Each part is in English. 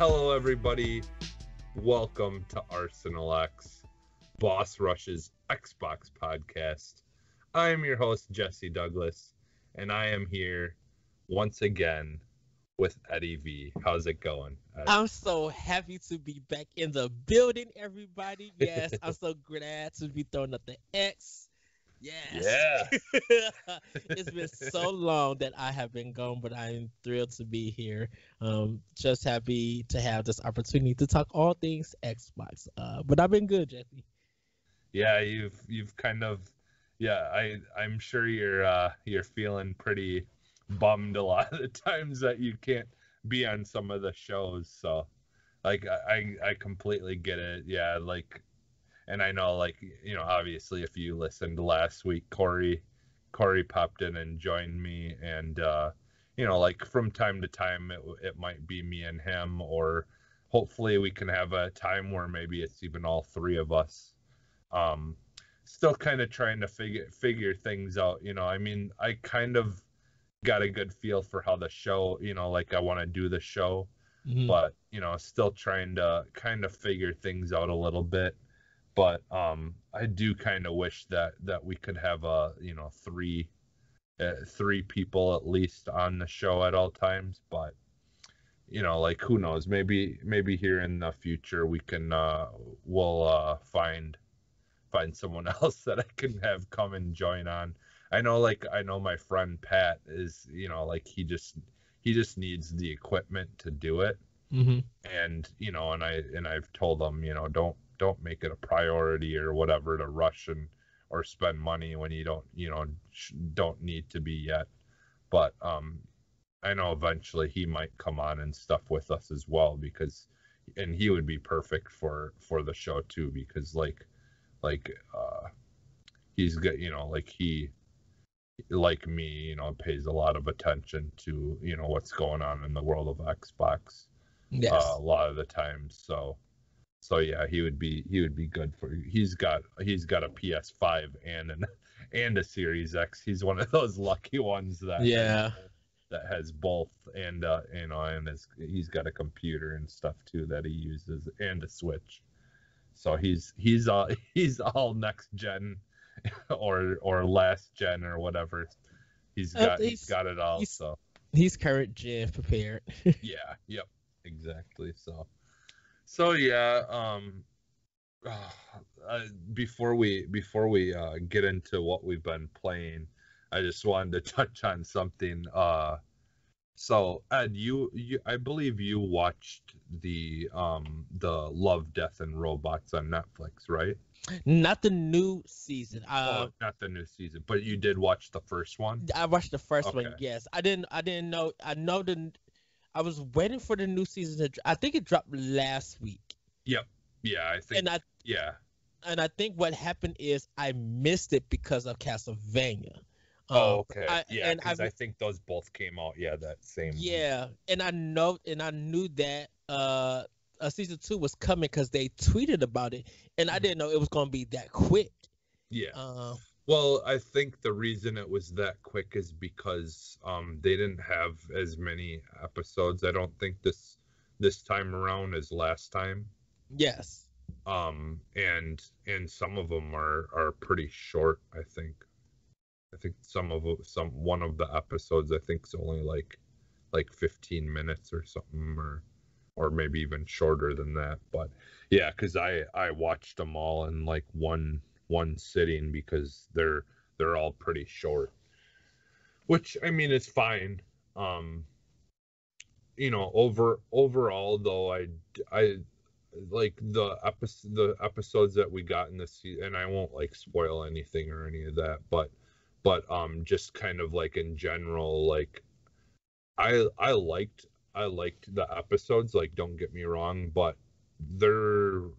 Hello, everybody. Welcome to Arsenal X, Boss Rush's Xbox podcast. I am your host, Jesse Douglas, and I am here once again with Eddie V. How's it going, Ed? I'm so happy to be back in the building, everybody. Yes, I'm so glad to be throwing up the X. Yes. Yeah. It's been so long that I have been gone, but I'm thrilled to be here. Just happy to have this opportunity to talk all things Xbox. But I've been good, Jesse. Yeah, you've kind of, I'm sure you're feeling pretty bummed a lot of the times that you can't be on some of the shows. So like I completely get it. Yeah, like, and I know, like, obviously if you listened last week, Corey popped in and joined me, and like from time to time it might be me and him, or hopefully we can have a time where maybe it's even all three of us. Still kind of trying to figure things out. I mean, I kind of got a good feel for how the show, like I want to do the show, but still trying to kind of figure things out a little bit. But I do kind of wish that we could have three people at least on the show at all times. But like, who knows, maybe here in the future we can we'll find someone else that I can have come and join on. I know my friend Pat is, like, he just needs the equipment to do it. Mm-hmm. And I've told him, don't make it a priority or whatever to rush or spend money when you don't need to be yet. But I know eventually he might come on and stuff with us as well, and he would be perfect for the show too, because he's good, like he, like me, pays a lot of attention to what's going on in the world of Xbox. Yes. A lot of the time. So yeah, he would be good for you. He's got a PS5 and a Series X. He's one of those lucky ones that has both, and he's got a computer and stuff too that he uses, and a Switch. So he's all next gen or last gen or whatever. He's got it all. He's current gen prepared. Yeah. Yep. Exactly. So yeah. Before we get into what we've been playing, I just wanted to touch on something. So Ed, you I believe you watched the Love, Death and Robots on Netflix, right? Not the new season. Not the new season, but you did watch the first one. I watched the first one. Yes, I didn't know. I was waiting for the new season I think it dropped last week. Yep. Yeah, I think. And I think what happened is I missed it because of Castlevania. Oh, okay. Because I think those both came out. Yeah, that same. Yeah, and I knew that season 2 was coming because they tweeted about it, and I didn't know it was gonna be that quick. Yeah. Well, I think the reason it was that quick is because they didn't have as many episodes. I don't think this time around as last time. Yes. And some of them are pretty short. I think one of the episodes I think is only like 15 minutes or something, or maybe even shorter than that. But yeah, because I watched them all in like one sitting, because they're all pretty short, which, I mean, is fine. Overall though, I like the episodes that we got in this season, and I won't like spoil anything or any of that, but just kind of like in general, like I liked the episodes, like, don't get me wrong, but there's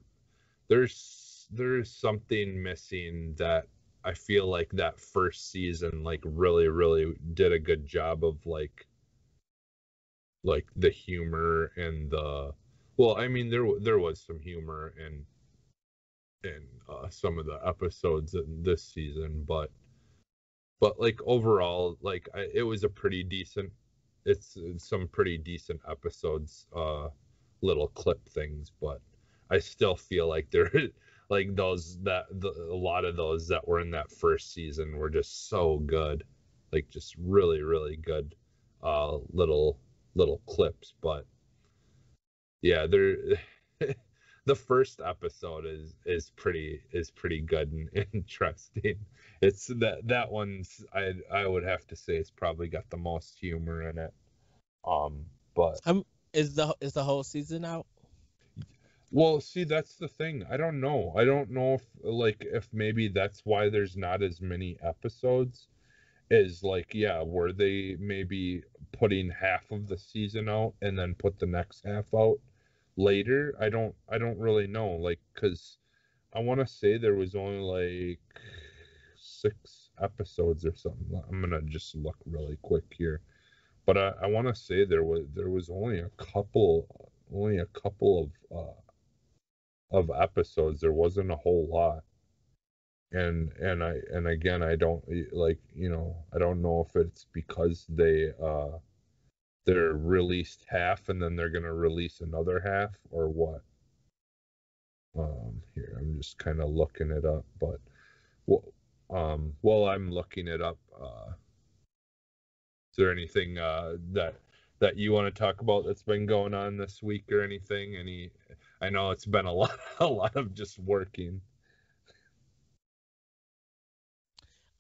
something missing that I feel like that first season like really did a good job of, like the humor and I mean, there was some humor in some of the episodes in this season, but like overall, like it was a pretty decent, it's some pretty decent episodes little clip things, but I still feel like there like a lot of those that were in that first season were just so good, like just really really good little clips. But yeah, they're the first episode is pretty good and interesting. It's that one's I would have to say it's probably got the most humor in it. um but Is the whole season out? well, see, that's the thing. I don't know if maybe that's why there's not as many episodes. Is like, yeah, were they maybe putting half of the season out and then put the next half out later? I don't really know, like, because I want to say there was only like 6 episodes or something. I'm gonna just look really quick here, but I want to say there was only a couple of episodes. There wasn't a whole lot. And again, I don't like, I don't know if it's because they're released half and then they're gonna release another half or what. Here, I'm just kind of looking it up, but well, while I'm looking it up, is there anything that you want to talk about that's been going on this week or anything? I know it's been a lot a lot of just working.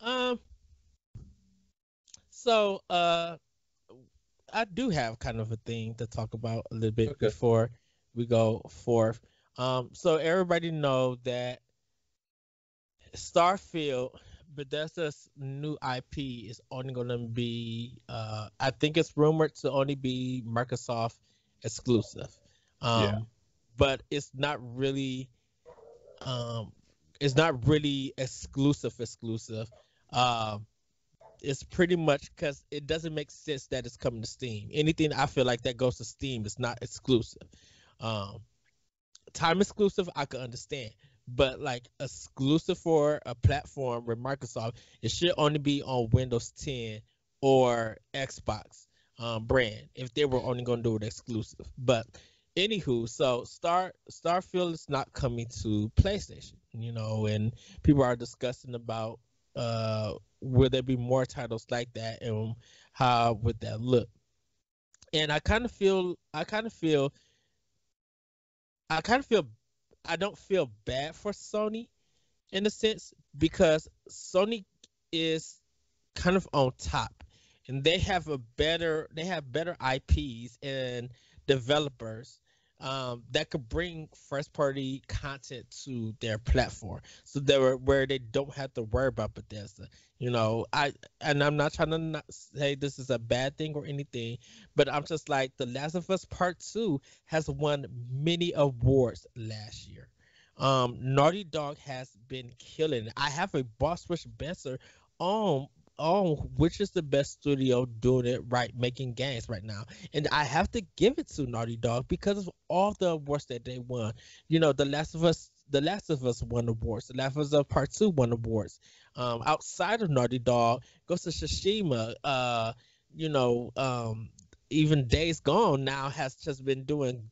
Um. So I do have kind of a thing to talk about a little bit Okay. before we go forth. So everybody know that Starfield, Bethesda's new IP is only going to be, I think it's rumored to only be Microsoft exclusive. Yeah. Um, but um, it's not really exclusive. Um, it's pretty much because it doesn't make sense that it's coming to Steam. Anything I feel like that goes to Steam is not exclusive. Um, Time exclusive, I could understand, but like exclusive for a platform with Microsoft, it should only be on Windows 10 or Xbox brand if they were only going to do it exclusive. But anywho, so Starfield is not coming to PlayStation, and people are discussing about will there be more titles like that and how would that look? And I kind of feel I don't feel bad for Sony in a sense because Sony is kind of on top and they have better IPs and developers that could bring first party content to their platform so where they don't have to worry about Bethesda. I'm not trying to not say this is a bad thing or anything, but I'm just like The Last of Us Part 2 has won many awards last year. Naughty Dog has been killing it. I have a boss rush better on which is the best studio doing it right, making games right now. And I have to give it to Naughty Dog because of all the awards that they won. The Last of Us won awards. The Last of Us Part 2 won awards. Outside of Naughty Dog, Ghost of Tsushima, you know, um, even Days Gone now has just been doing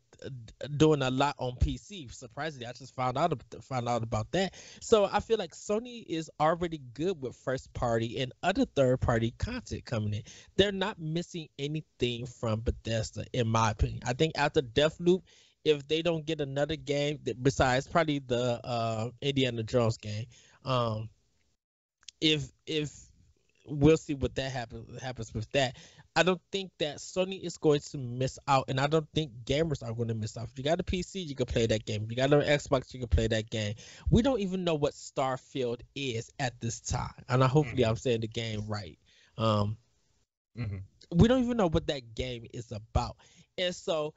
a lot on PC. Surprisingly, I just found out about that. So I feel like Sony is already good with first party and other third party content coming in. They're not missing anything from Bethesda, in my opinion. I think after Deathloop, if they don't get another game besides probably the Indiana Jones game, um, if we'll see what that happens with that. I don't think that Sony is going to miss out, and I don't think gamers are going to miss out. If you got a PC, you can play that game. If you got an Xbox, you can play that game. We don't even know what Starfield is at this time, and hopefully Hmm. I'm saying the game right. Um, Hmm. we don't even know what that game is about, and so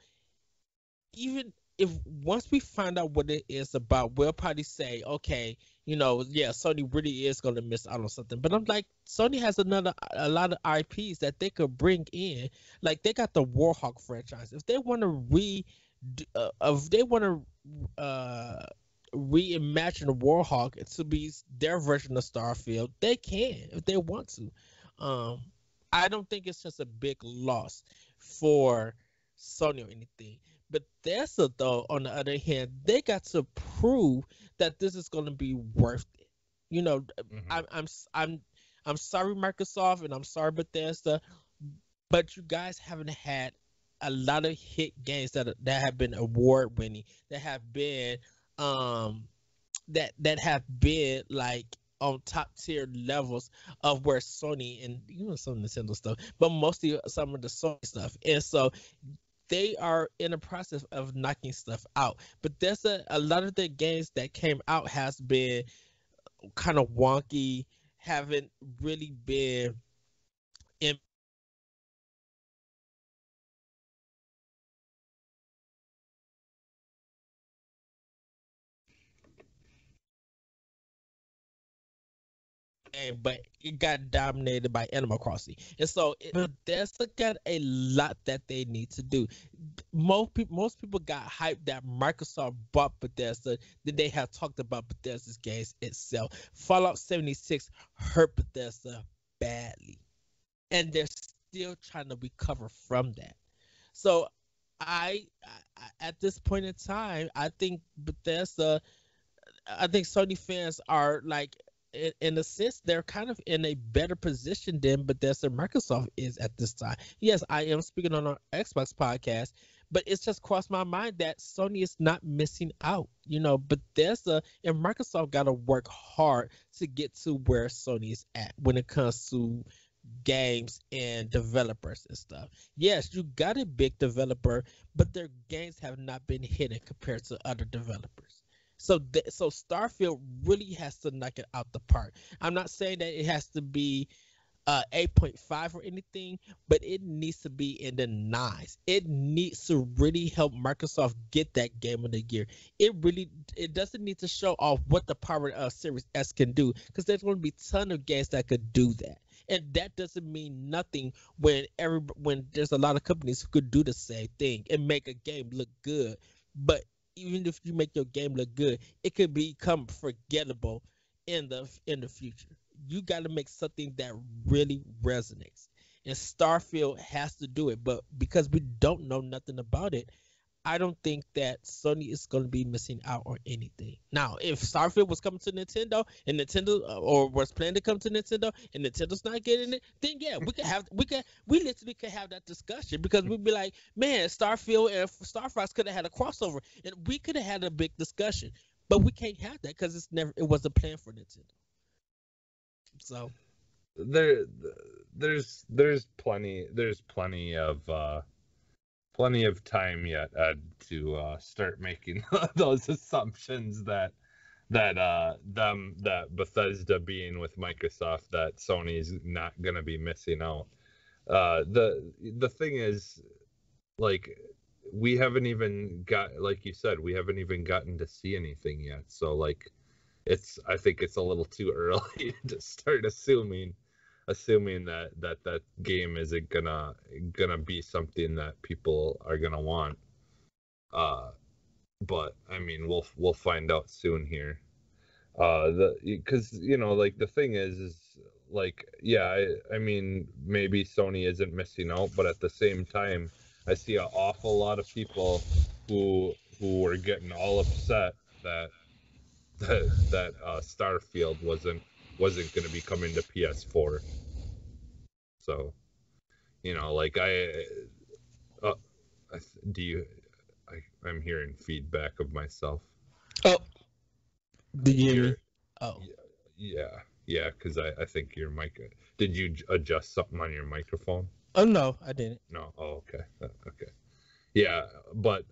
even if once we find out what it is about, we'll probably say, okay, yeah, Sony really is gonna miss out on something. But I'm like, Sony has a lot of IPs that they could bring in. Like they got the Warhawk franchise. If they want to if they want to reimagine Warhawk to be their version of Starfield, they can if they want to. Um, I don't think it's just a big loss for Sony or anything. Bethesda, though, on the other hand, they got to prove that this is going to be worth it. You know, Hmm. I'm sorry, Microsoft, and I'm sorry, Bethesda, but you guys haven't had a lot of hit games that have been award winning, that have been um that have been like on top tier levels of where Sony and some Nintendo stuff, but mostly some of the Sony stuff. And so they are in the process of knocking stuff out. But there's a lot of the games that came out has been kind of wonky, haven't really been in but it got dominated by Animal Crossing. And so Bethesda got a lot that they need to do. Most people got hyped that Microsoft bought Bethesda. Then they have talked about Bethesda's games itself. Fallout 76 hurt Bethesda badly, and they're still trying to recover from that. So at this point in time, I think Sony fans are like, in a sense, they're kind of in a better position than Bethesda Microsoft is at this time. Yes, I am speaking on our Xbox podcast, but it's just crossed my mind that Sony is not missing out. Bethesda and Microsoft got to work hard to get to where Sony is at when it comes to games and developers and stuff. Yes, you got a big developer, but their games have not been hitting compared to other developers. So Starfield really has to knock it out the park. I'm not saying that it has to be 8.5 or anything, but it needs to be in the nines. It needs to really help Microsoft get that game of the year. It doesn't need to show off what the power of Series S can do, because there's going to be a ton of games that could do that. And that doesn't mean nothing when there's a lot of companies who could do the same thing and make a game look good. But even if you make your game look good, it could become forgettable in the future. You got to make something that really resonates. And Starfield has to do it, but because we don't know nothing about it, I don't think that Sony is going to be missing out on anything. Now, if Starfield was coming to Nintendo and Nintendo or was planning to come to Nintendo and Nintendo's not getting it, then yeah, we literally could have that discussion, because we'd be like, man, Starfield and Star Fox could have had a crossover and we could have had a big discussion. But we can't have that because it wasn't planned for Nintendo. So there there's plenty of time yet, Ed, to start making those assumptions that Bethesda being with Microsoft, that Sony's not gonna be missing out. The thing is, like, we haven't even got, like you said, we haven't even gotten to see anything yet. So like, I think it's a little too early to start assuming that game isn't gonna be something that people are gonna want. But I mean, we'll find out soon here. Because like, the thing is like, yeah, I mean, maybe Sony isn't missing out, but at the same time, I see an awful lot of people who were getting all upset that Starfield wasn't going to be coming to PS4. So, like, uh, do you I'm hearing feedback of myself. oh, do you hear me? You're Oh, Yeah, yeah, because I think your mic. Did you adjust something on your microphone? oh no, I didn't. No. Oh, okay. Okay. Yeah, but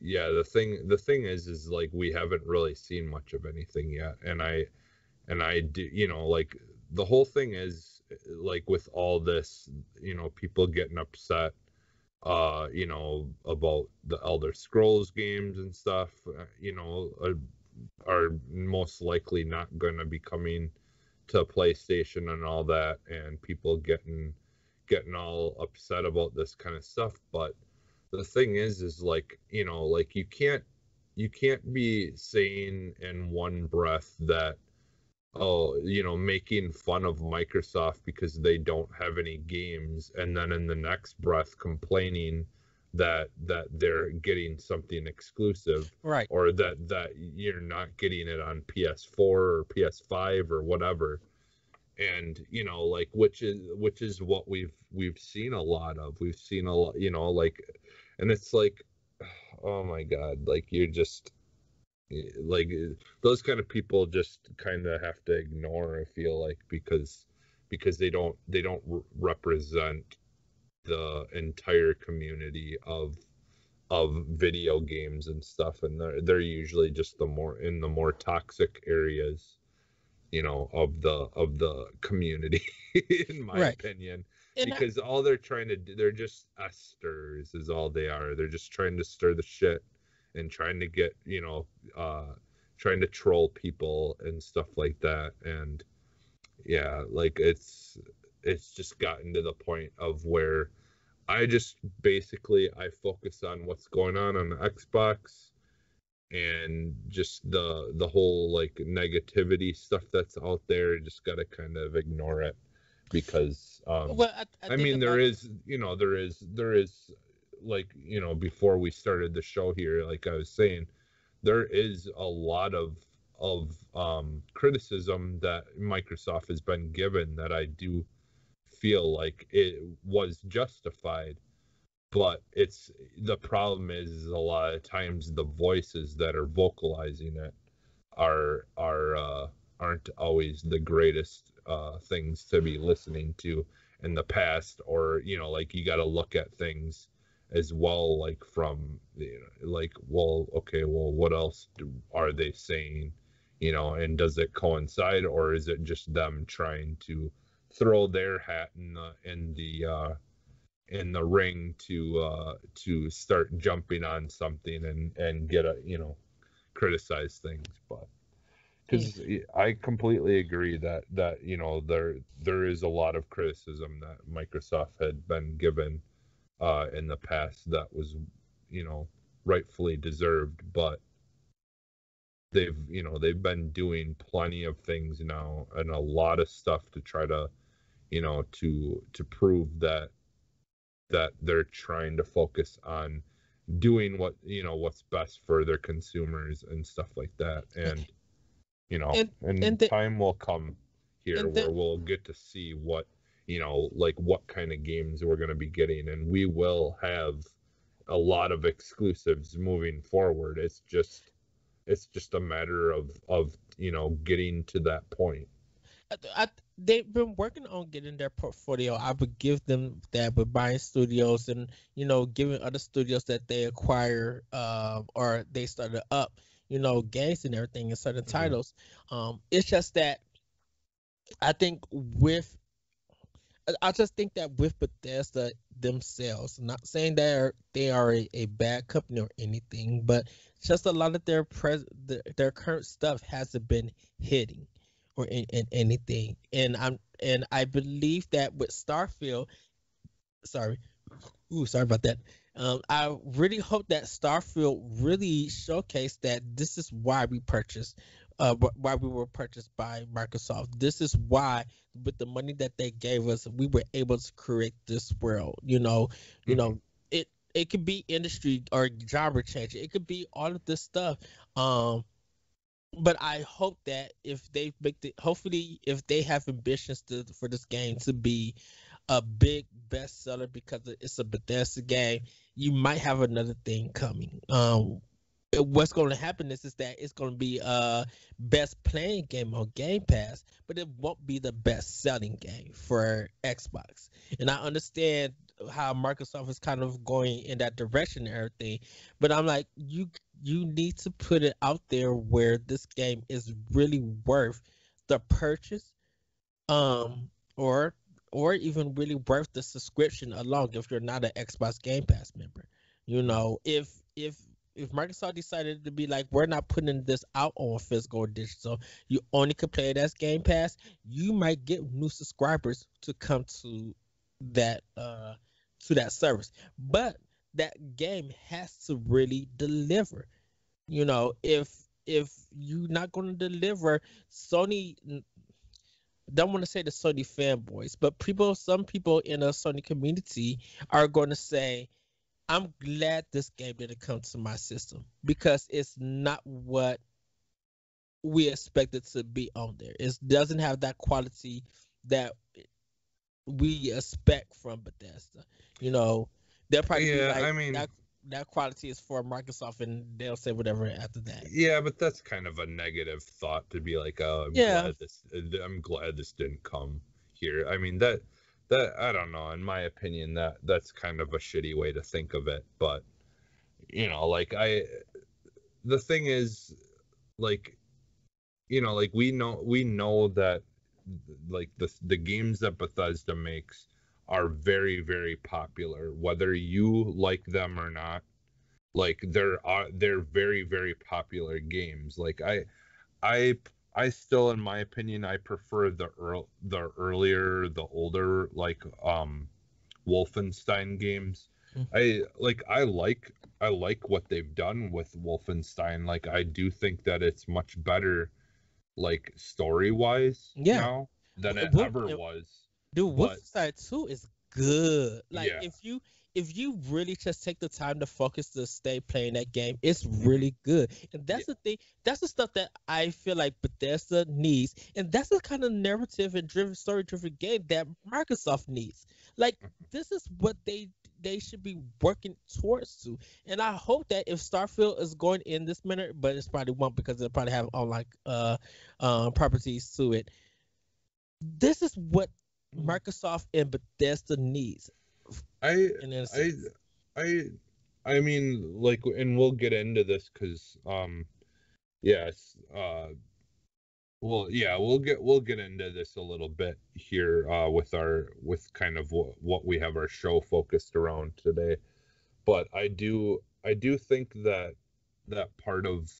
yeah. The thing is like, we haven't really seen much of anything yet, and I do, like, the whole thing is, like, with all this, people getting upset, about the Elder Scrolls games and stuff, are most likely not going to be coming to PlayStation and all that, and people getting all upset about this kind of stuff. But the thing is like, like, you can't be saying in one breath that, oh, making fun of Microsoft because they don't have any games, and then in the next breath complaining that they're getting something exclusive, Right. or that you're not getting it on PS4 or PS5 or whatever. And like, which is what we've seen a lot of. We've seen a lot, like, and it's like, oh my God, like, you're just like, those kind of people just kind of have to ignore, I feel like, because they don't represent the entire community of video games and stuff, and they're usually just the more toxic areas, of the community, in my Right. opinion, And I, because all they're trying to do, they're just esters, is all they are. They're just trying to stir the shit and trying to get, trying to troll people and stuff like that. And yeah, like, it's just gotten to the point of where I just basically I focus on what's going on the Xbox, and just the whole, like, negativity stuff that's out there. Just got to kind of ignore it, because well, I I think mean, there about is, like, before we started the show here, like I was saying, there is a lot of criticism that Microsoft has been given, that I do feel like it was justified. But the problem is, a lot of times the voices that are vocalizing it aren't always the greatest things to be listening to in the past. Or, like, you got to look at things as well, like, from, like, well, okay, well, what else are they saying, and does it coincide, or is it just them trying to throw their hat in the ring to start jumping on something, and get criticize things. But yeah, because I completely agree that there is a lot of criticism that Microsoft had been given in the past, that was, you know rightfully deserved. But they've been doing plenty of things now, and a lot of stuff to try to, to prove that they're trying to focus on doing what's best for their consumers and stuff like that. And and and and the, time will come here and the, where we'll get to see what, like, what kind of games we're going to be getting, and we will have a lot of exclusives moving forward. It's just a matter of getting to that point. they've been working on getting their portfolio. I would give them that with buying studios, and giving other studios that they acquire, or they started up, games and everything, and certain Hmm. titles. It's just that I think with I just think that with Bethesda themselves, not saying they are a bad company or anything, but just a lot of their current stuff hasn't been hitting or in anything. And I believe that with Starfield, sorry, sorry about that. I really hope that Starfield really showcased that this is why we purchased, why we were purchased by Microsoft. This is why, with the money that they gave us, we were able to create this world. You Hmm. know, it could be industry or genre change. It could be all of this stuff. Um, but I hope that if they make hopefully if they have ambitions for this game to be a big bestseller because it's a Bethesda game, you might have another thing coming. What's going to happen is that it's going to be best playing game on Game Pass, but it won't be the best selling game for Xbox. And I understand how Microsoft is kind of going in that direction and everything, but I'm like, you need to put it out there where this game is really worth the purchase, um, or even really worth the subscription along if you're not an Xbox Game Pass member. If Microsoft decided to be like, we're not putting this out on physical or digital, you only can play it as Game Pass, you might get new subscribers to come that uh to that service. But that game has to really deliver. If you're not going to deliver, Sony, don't want to say the Sony fanboys, but some people in a Sony community are going to say, I'm glad this game didn't come to my system because it's not what we expect it to be on there. It doesn't have that quality that we expect from Bethesda. You know, they'll probably be Yeah, like I mean, that quality is for Microsoft, and they'll say whatever after that. yeah, but that's kind of a negative thought to be like, oh, Yeah, I'm glad this didn't come here. I mean that I don't know. In my opinion, that's kind of a shitty way to think of it. But like the thing is, like like we know that like the games that Bethesda makes are very very popular, whether you like them or not. Like they're very very popular games. Like I I still, in my opinion, I prefer the earlier, the older, like Wolfenstein games. mm, I like what they've done with Wolfenstein. Like I do think that it's much better, like story wise yeah. now than it Wolf, ever was. Dude, But Wolfenstein 2 is good. Like yeah, if you really just take the time to focus to stay playing that game, it's really good. And yeah, that's the thing. That's the stuff that I feel like Bethesda needs, and that's the kind of narrative and driven story driven game that Microsoft needs. Like this is what they should be working towards to. And I hope that if Starfield is going in this minute, but it's probably won't because they'll probably have online properties to it. This is what Microsoft and Bethesda needs I in a I sense. I I mean, like, and we'll get into this because yes, well, yeah, we'll get into this a little bit here with kind of what we have our show focused around today. But I do think that part of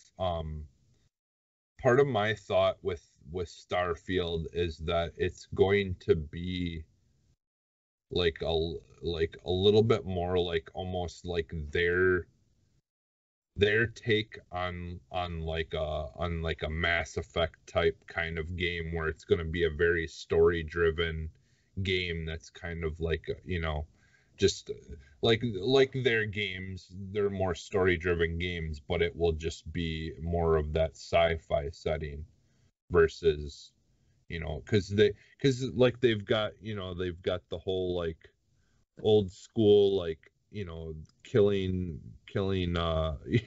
my thought with Starfield is that it's going to be like a little bit more like almost like their take on like a Mass Effect type kind of game where it's going to be a very story driven game that's kind of like just like their games. They're more story driven games, but it will just be more of that sci-fi setting versus because like they've got the whole like old school, like killing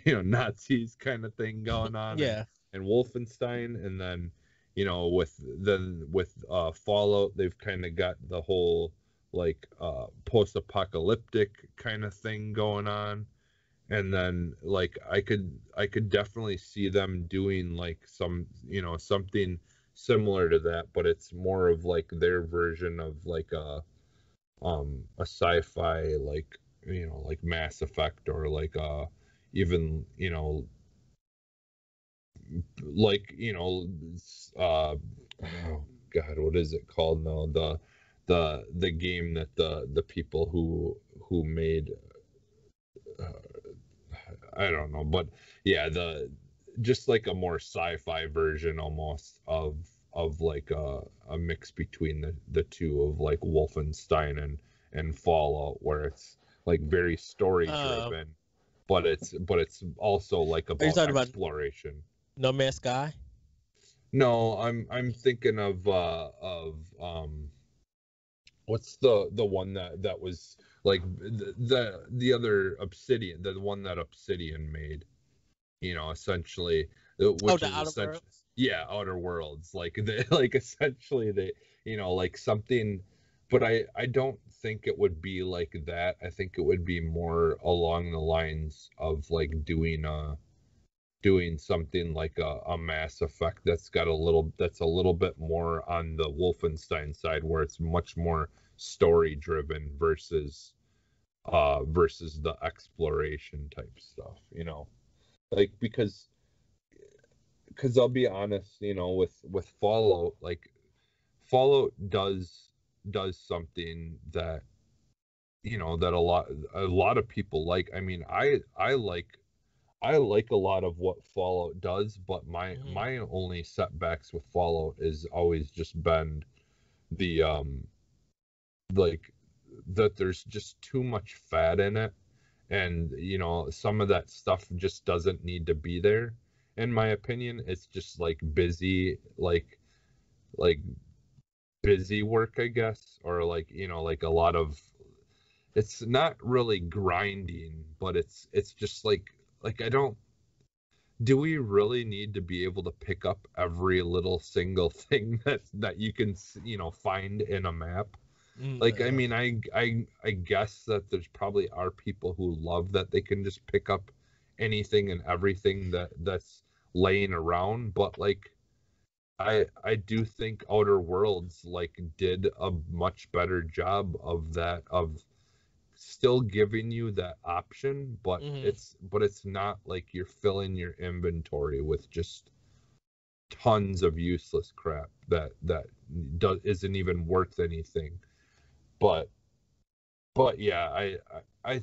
Nazis kind of thing going on, and Yeah. Wolfenstein. And then with Fallout, they've kind of got the whole like post-apocalyptic kind of thing going on. And then like I could definitely see them doing like something similar to that, but it's more of like their version of like a sci-fi, like Mass Effect, or like even like oh god, what is it called now, the game that the people who made, I don't know, but yeah, the just like a more sci-fi version almost of like a mix between the two of like Wolfenstein and Fallout, where it's like very story Uh, driven, but it's also like are you about talking about exploration. No Man's Sky? No, I'm thinking of what's the one that was like the other Obsidian, the one that Obsidian made, essentially, Oh, which the is Outer essentially, Worlds. yeah, Outer Worlds, like they like essentially they, like something. But I don't think it would be like that. I think it would be more along the lines of like doing something like a Mass Effect that's a little bit more on the Wolfenstein side, where it's much more story driven versus the exploration type stuff, like because I'll be honest, with Fallout, like Fallout does something that a lot of people like. I mean, I like a lot of what Fallout does, but my Hmm. my only setbacks with Fallout is always just been the like that there's just too much fat in it, and some of that stuff just doesn't need to be there, in my opinion. It's just like busy, like busy work, I guess, or like like a lot of, it's not really grinding, but it's just like I don't, do we really need to be able to pick up every little single thing that you can find in a map? Like, I No. mean, I guess that there's probably are people who love that they can just pick up anything and everything that's laying around, but like I do think Outer Worlds like did a much better job of that, of still giving you that option, but Mhm. it's not like you're filling your inventory with just tons of useless crap that isn't even worth anything. But yeah, I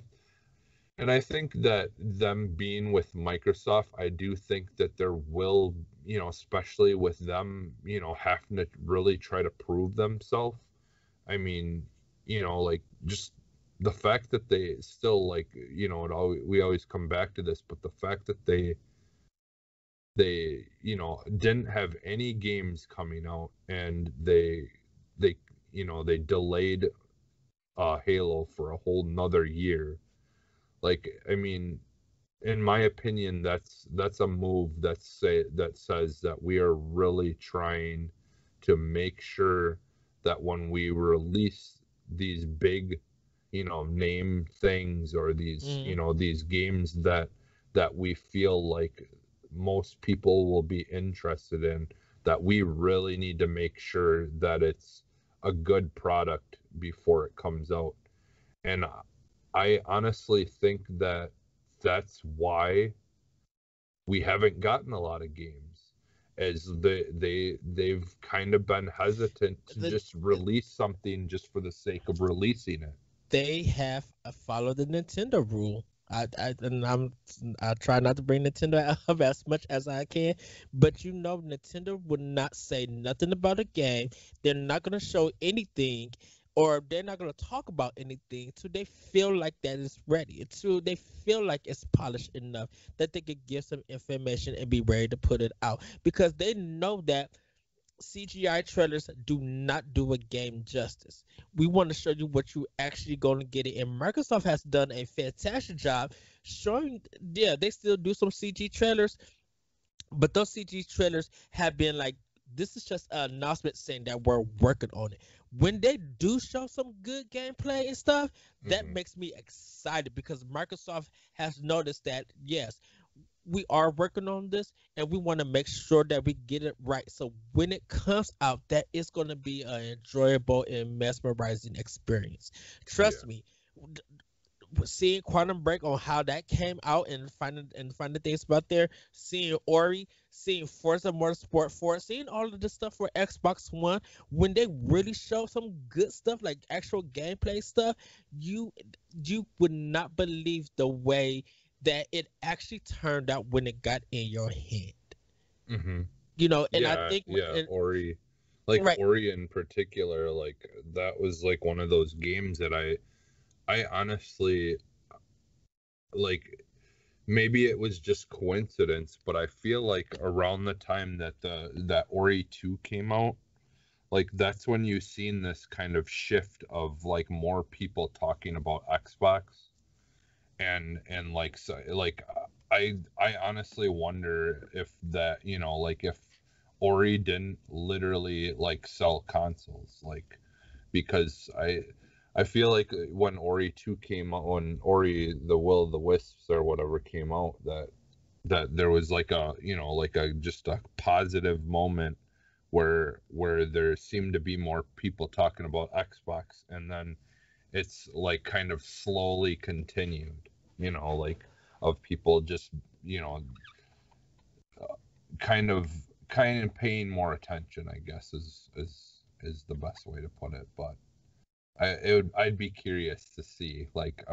and I think that them being with Microsoft, I do think that there will, especially with them, having to really try to prove themselves. I mean, like just the fact that they still like, we always come back to this, but the fact that they didn't have any games coming out, and they they delayed Halo for a whole nother year. Like, I mean, in my opinion, that's a move that says that we are really trying to make sure that when we release these big, name things, or these, Mhm. these games that we feel like most people will be interested in, that we really need to make sure that it's a good product before it comes out. And I honestly think that that's why we haven't gotten a lot of games, as they've kind of been hesitant to The, just release something just for the sake of releasing it. they have followed the Nintendo rule. I try not to bring Nintendo up as much as I can, but Nintendo would not say nothing about a game. They're not gonna show anything, or they're not gonna talk about anything until they feel like that is ready. Until they feel like it's polished enough that they could give some information and be ready to put it out, because they know that CGI trailers do not do a game justice. We want to show you what you actually going to get it, and Microsoft has done a fantastic job showing. Yeah, they still do some CG trailers, but those CG trailers have been like, this is just an announcement saying that we're working on it. When they do show some good gameplay and stuff, that Hmm. makes me excited, because Microsoft has noticed that yes, we are working on this, and we want to make sure that we get it right. So when it comes out, that is going to be an enjoyable and mesmerizing experience. Yeah. Trust me. Seeing Quantum Break on how that came out, and finding things about there, seeing Ori, seeing Forza Motorsport 4, seeing all of this stuff for Xbox One, when they really show some good stuff like actual gameplay stuff, you you would not believe the way that it actually turned out when it got in your hand. Hmm. And I Yeah, think yeah. Ori, like right, Ori in particular, like that was like one of those games that I honestly, like, maybe it was just coincidence, but I feel like around the time that Ori 2 came out, like that's when you seen this kind of shift of like more people talking about Xbox, and like, so like I honestly wonder if that, like if Ori didn't literally like sell consoles, like, because I feel like when Ori 2 came out, when Ori the Will of the Wisps or whatever came out, that there was like a, like a just a positive moment where there seemed to be more people talking about Xbox, and then it's like kind of slowly continued, like, of people just, you know kind of paying more attention, I guess, is the best way to put it. But I'd be curious to see, like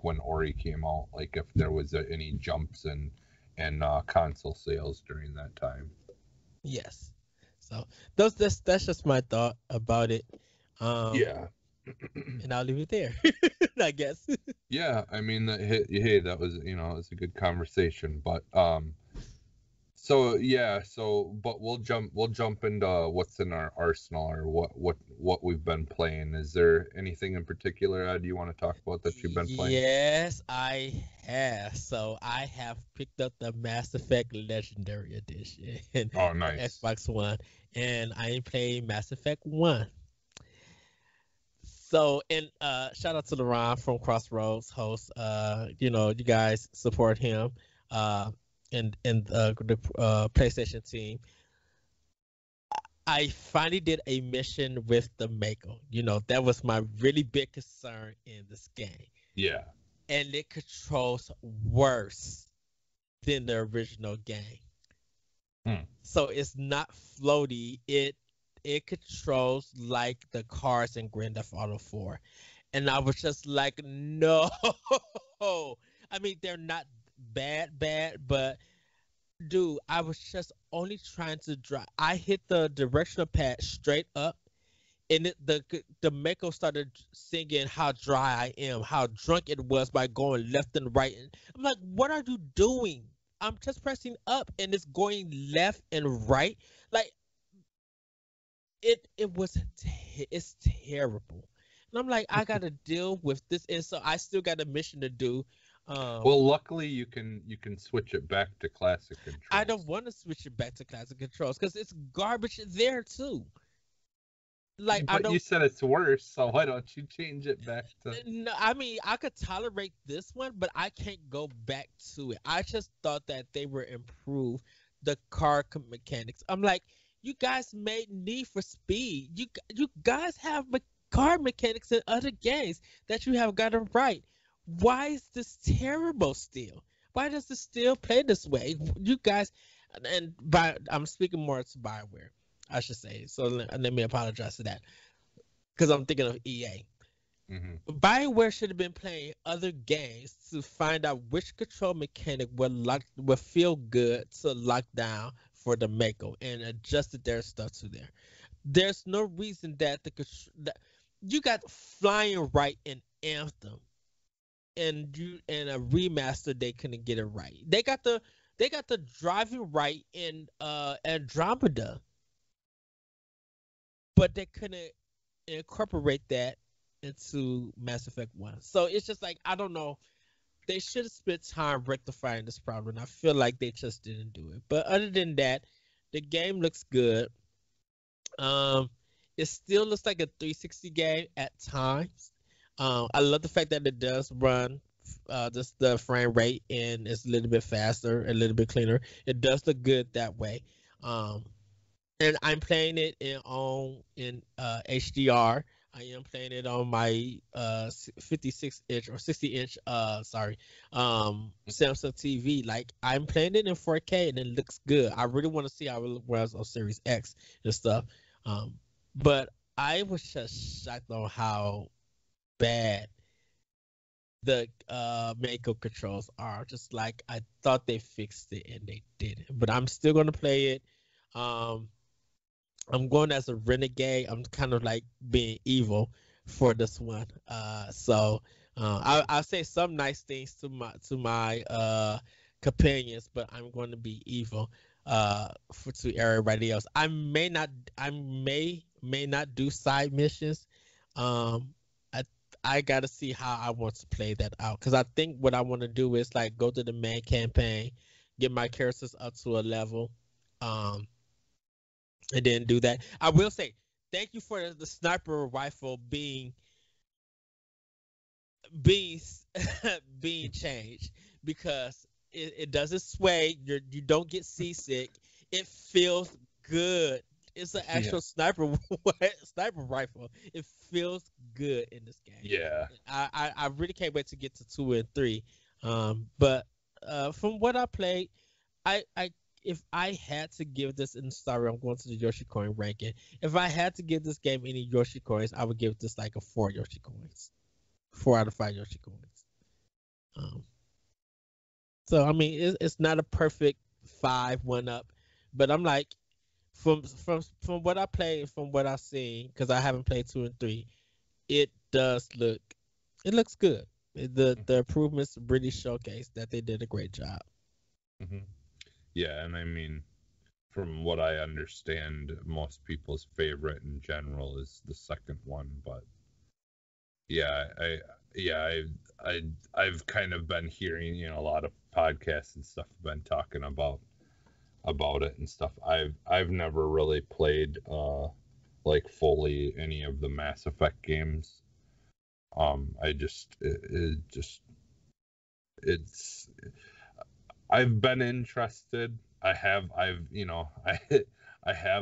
when Ori came out, like if there was any jumps in console sales during that time. yes. So that's just my thought about it. Um, Yeah. And I'll leave it there. I guess. Yeah, I mean, hey, that was, it was a good conversation, but so yeah, but we'll jump into what's in our arsenal, or what we've been playing. Is there anything in particular, Ed, you want to talk about that you've been playing? Yes, I have. So I have picked up the Mass Effect Legendary Edition Oh, for nice. Xbox One, and I am playing Mass Effect One. So, and shout out to LeRon from Crossroads host. You guys support him, uh, and the PlayStation team. I finally did a mission with the Mako. That was my really big concern in this game, Yeah. and it controls worse than the original game. Hmm. So it's not floaty. It controls like the cars in Grand Theft Auto 4. And I was just like, no. I mean, they're not bad, but dude, I was just only trying to drive. I hit the directional pad straight up, and the Mako started singing how dry I am, how drunk it was by going left and right. And I'm like, what are you doing? I'm just pressing up, and it's going left and right. Like it's terrible. And I'm like, I gotta deal with this, and so I still got a mission to do. Well, luckily you can switch it back to classic I don't controls. want to switch it back to classic controls because it's garbage there too. Like I But you don't. said it's worse, so why don't you change it back to? No, I mean I could tolerate this one, but I can't go back to it. I just thought that they were improved the mechanics. I'm like, you guys made Need for Speed. You guys have car mechanics in other games that you have gotten right. Why is this terrible still? Why does it still play this way? You guys, and by I'm speaking more to Bioware, I should say. So let me apologize for that because I'm thinking of EA. Hmm. BioWare should have been playing other games to find out which control mechanic would feel good to lock down for the Mako and adjusted their stuff to there. There's no reason that that you got flying right in Anthem and you and a remaster they couldn't get it right. They got the driving right in Andromeda, but they couldn't incorporate that into Mass Effect 1. So it's just like I don't know. They should have spent time rectifying this problem. I feel like they just didn't do it. But other than that, the game looks good. Um, it still looks like a 360 game at times. I love the fact that it does run just the frame rate and it's a little bit faster, a little bit cleaner. It does look good that way. Um, and I'm playing it in HDR. I am playing it on my 56-inch or 60-inch Samsung TV. Like I'm playing it in 4K and it looks good. I really want to see how it was on Series X and stuff. Um, but I was just shocked on how bad the Mako controls are. Just like I thought they fixed it and they didn't. But I'm still gonna play it. Um, I'm going as a renegade. I'm kind of like being evil for this one. I'll say some nice things to my companions, but I'm going to be evil for to everybody else. I may not do side missions. Um, I I gotta see how I want to play that out because I think what I want to do is like go to the main campaign, get my characters up to a level. Um, I didn't do that. I will say thank you for the sniper rifle being being changed because it doesn't sway. You don't get seasick. It feels good. It's an Yeah. actual sniper rifle. It feels good in this game. Yeah. I really can't wait to get to 2 and 3. But from what I played, I if I had to give this in sorry, I'm going to the Yoshi coin ranking. If I had to give this game any Yoshi coins, I would give this like a 4 Yoshi coins. 4 out of 5 Yoshi coins. Um, so I mean, it's not a perfect 5 1 up, but I'm like from what I played, from what I've seen, because I haven't played 2 and 3, it does look, it looks good. The improvements really showcase that they did a great job. Mm-hmm. Yeah, and I mean, from what I understand, most people's favorite in general is the second one. But yeah, yeah, I've kind of been hearing, a lot of podcasts and stuff have been talking about it and stuff. I've never really played like fully any of the Mass Effect games. I just it just it's I've been interested. I have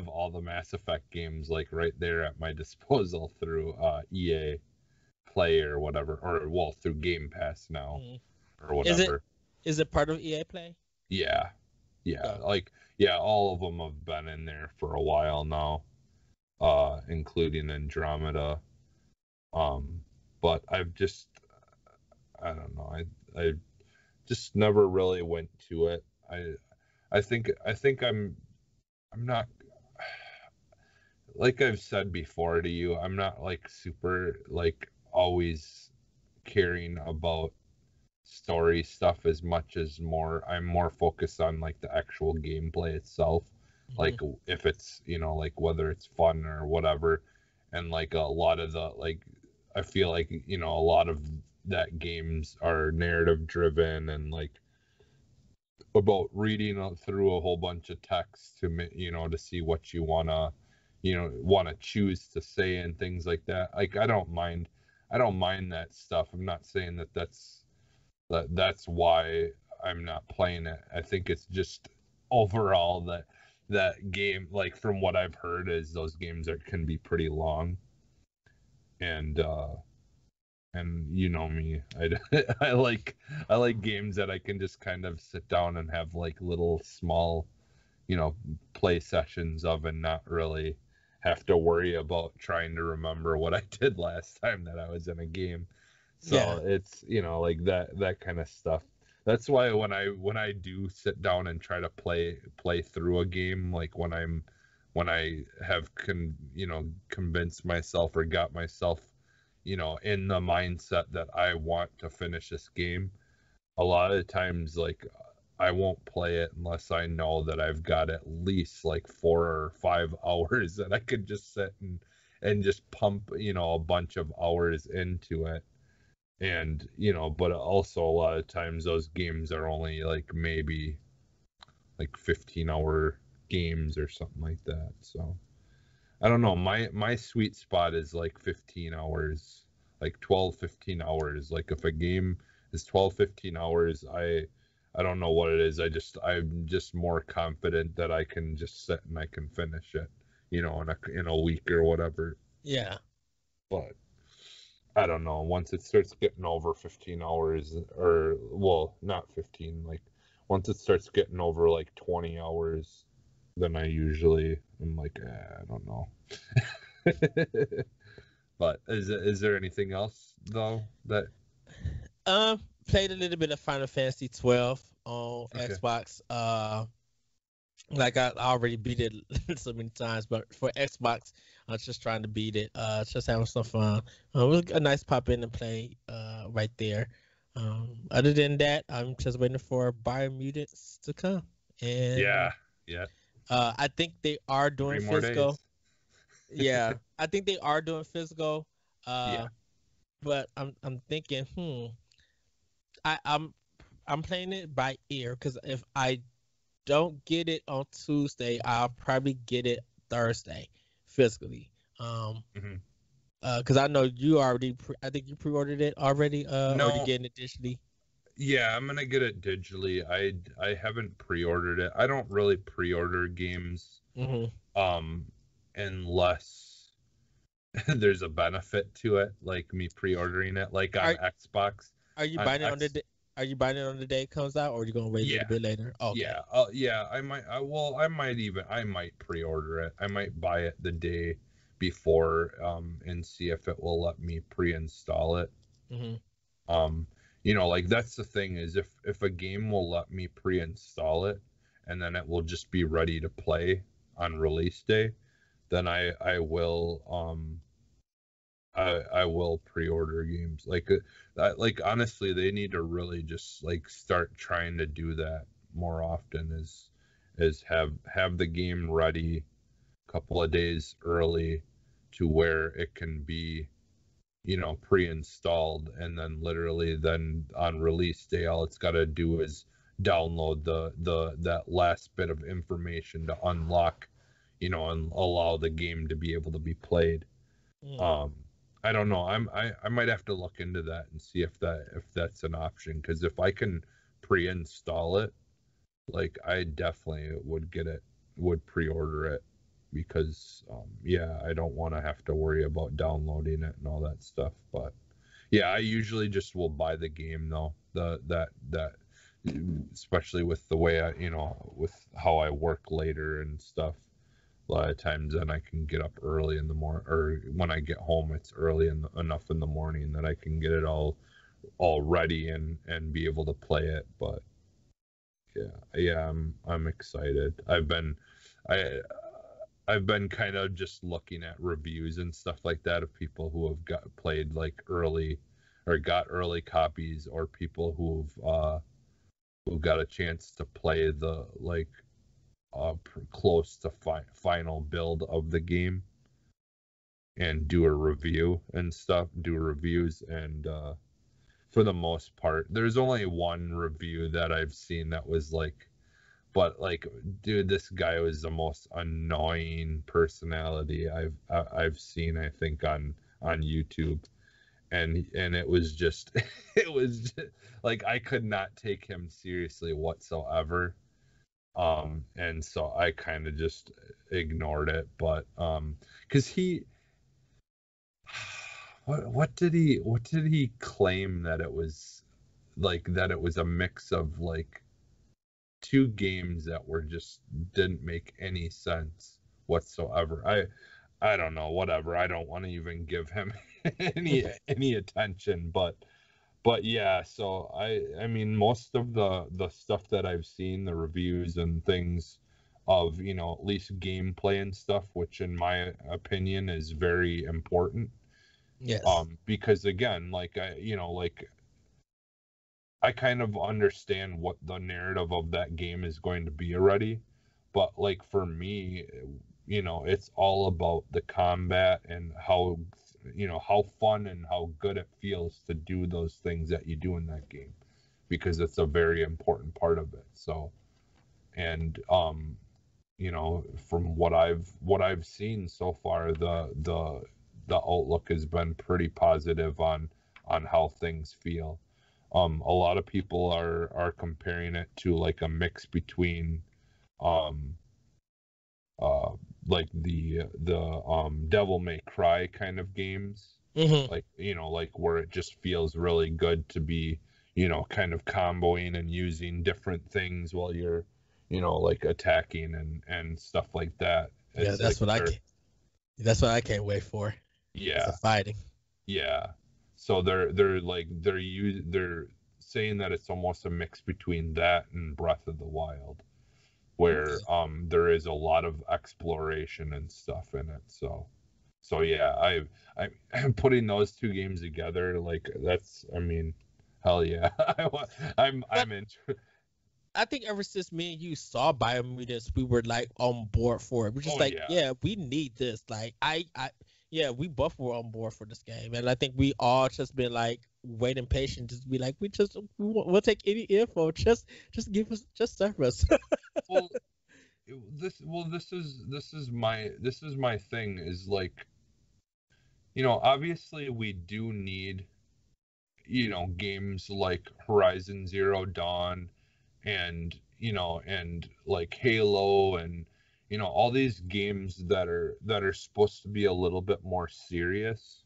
all the Mass Effect games like right there at my disposal through EA Play or whatever, or well through Game Pass now Mhm. or Is it whatever. is it part of EA Play? Yeah, yeah, Okay. like yeah, all of them have been in there for a while now, including Andromeda. Um, but I don't know. I just never really went to it. I think I'm not, like I've said before to you, I'm not like super like always caring about story stuff as much as I'm more focused on like the actual gameplay itself. Hmm. Like if it's, like whether it's fun or whatever. And like a lot of the like I feel like, a lot of that games are narrative driven and like about reading through a whole bunch of text to see what you want to choose to say and things like that. Like I don't mind that stuff. I'm not saying that's why I'm not playing it. I think it's just overall that game, like from what I've heard, is those games can be pretty long. And you know me, I like games that I can just kind of sit down and have like little small, play sessions of, and not really have to worry about trying to remember what I did last time that I was in a game. Yeah. So it's, like that kind of stuff. That's why when I do sit down and try to play through a game, like when I have convinced myself or got myself, in the mindset that I want to finish this game, a lot of times like I won't play it unless I know that I've got at least like 4 or 5 hours that I could just sit and just pump, a bunch of hours into it. And, but also a lot of times those games are only like maybe like 15-hour games or something like that. So I don't know. My sweet spot is like 15 hours, like 12, 15 hours. Like if a game is 12, 15 hours, I don't know what it is. I'm just more confident that I can just sit and I can finish it, in a week or whatever. Yeah. But I don't know. Once it starts getting over 15 hours, or well, not 15, like once it starts getting over like 20 hours, then I'm like, I don't know. But is there anything else though that Played a little bit of Final Fantasy 12 on okay. Xbox. Like I already beat it so many times, but for Xbox, I was just trying to beat it. Just having some fun. It was a nice pop in and play. Right there. Other than that, I'm just waiting for Biomutants to come, and Yeah, yeah. I think they are doing 3 more physical. days. Yeah, I think they are doing physical. Yeah. But I'm thinking, I, I'm I'm playing it by ear because if I don't get it on Tuesday, I'll probably get it Thursday physically. Um, Hmm. because I know you already, I think you pre-ordered it already. Or you No, getting it digitally? yeah, I'm gonna get it digitally. I haven't pre-ordered it. I don't really pre-order games Hmm. um unless there's a benefit to it, like me pre-ordering it, like on Are Xbox. are you On buying it on the X, day? Are you buying it on the day it comes out, or are you gonna wait a little yeah, bit later? Okay. yeah. I might pre-order it. I might buy it the day before, and see if it will let me pre-install it. Hmm. Um, like that's the thing is if a game will let me pre-install it, and then it will just be ready to play on release day, then I will I will pre-order games. Like honestly, they need to really just like start trying to do that more often. Is have the game ready a couple of days early to where it can be, pre-installed, and then literally then on release day all it's got to do is download the that last bit of information to unlock, and allow the game to be able to be played. Mm. um I don't know. I might have to look into that and see if that's an option, because if I can pre-install it, like I definitely would pre-order it, because yeah, I don't want to have to worry about downloading it and all that stuff. But yeah, I usually just will buy the game though. That especially with the way with how I work later and stuff. A lot of times then I can get up early in the morning, or when I get home it's early enough in the morning that I can get it all ready and be able to play it. But yeah, I'm excited. I I've been kind of just looking at reviews and stuff like that of people who have got played like early, or got early copies, or people who got a chance to play the like close to final build of the game, and do a review and stuff, do reviews. And for the most part, there's only one review that I've seen that was like, but like, dude, this guy was the most annoying personality I've seen, I think, on YouTube. And it was just it was just, like, I could not take him seriously whatsoever. And so I kind of just ignored it. But because he what did he claim that it was, like, that it was a mix of like two games that were just didn't make any sense whatsoever. I don't know, whatever. I don't want to even give him any attention. But yeah, so I mean, most of the stuff that I've seen, the reviews and things of, at least gameplay and stuff, which in my opinion is very important. Yes. Because again, like I kind of understand what the narrative of that game is going to be already, but like for me, it's all about the combat and how fun and how good it feels to do those things that you do in that game, because it's a very important part of it. So, and from what I've seen so far, the outlook has been pretty positive on how things feel. A lot of people are comparing it to like a mix between um uh like the Devil May Cry kind of games, Hmm. like, like where it just feels really good to be, kind of comboing and using different things while you're, like attacking and stuff like that. Yeah, It's like they're that's what I can't wait for. It's the yeah, fighting. yeah. So they're saying that it's almost a mix between that and Breath of the Wild, where Okay. there is a lot of exploration and stuff in it. So yeah, I'm putting those two games together. Like, that's, I mean, hell yeah. But I'm in. I think ever since me and you saw Biomutant, we were like on board for it. We're just Oh like, yeah. yeah, we need this. Like, yeah, we both were on board for this game, and I think we all just been like waiting patient, just be like, we'll take any info, just give us, just serve us. Well, this is my thing, is like, obviously we do need, games like Horizon Zero Dawn, and like Halo, and all these games that are supposed to be a little bit more serious.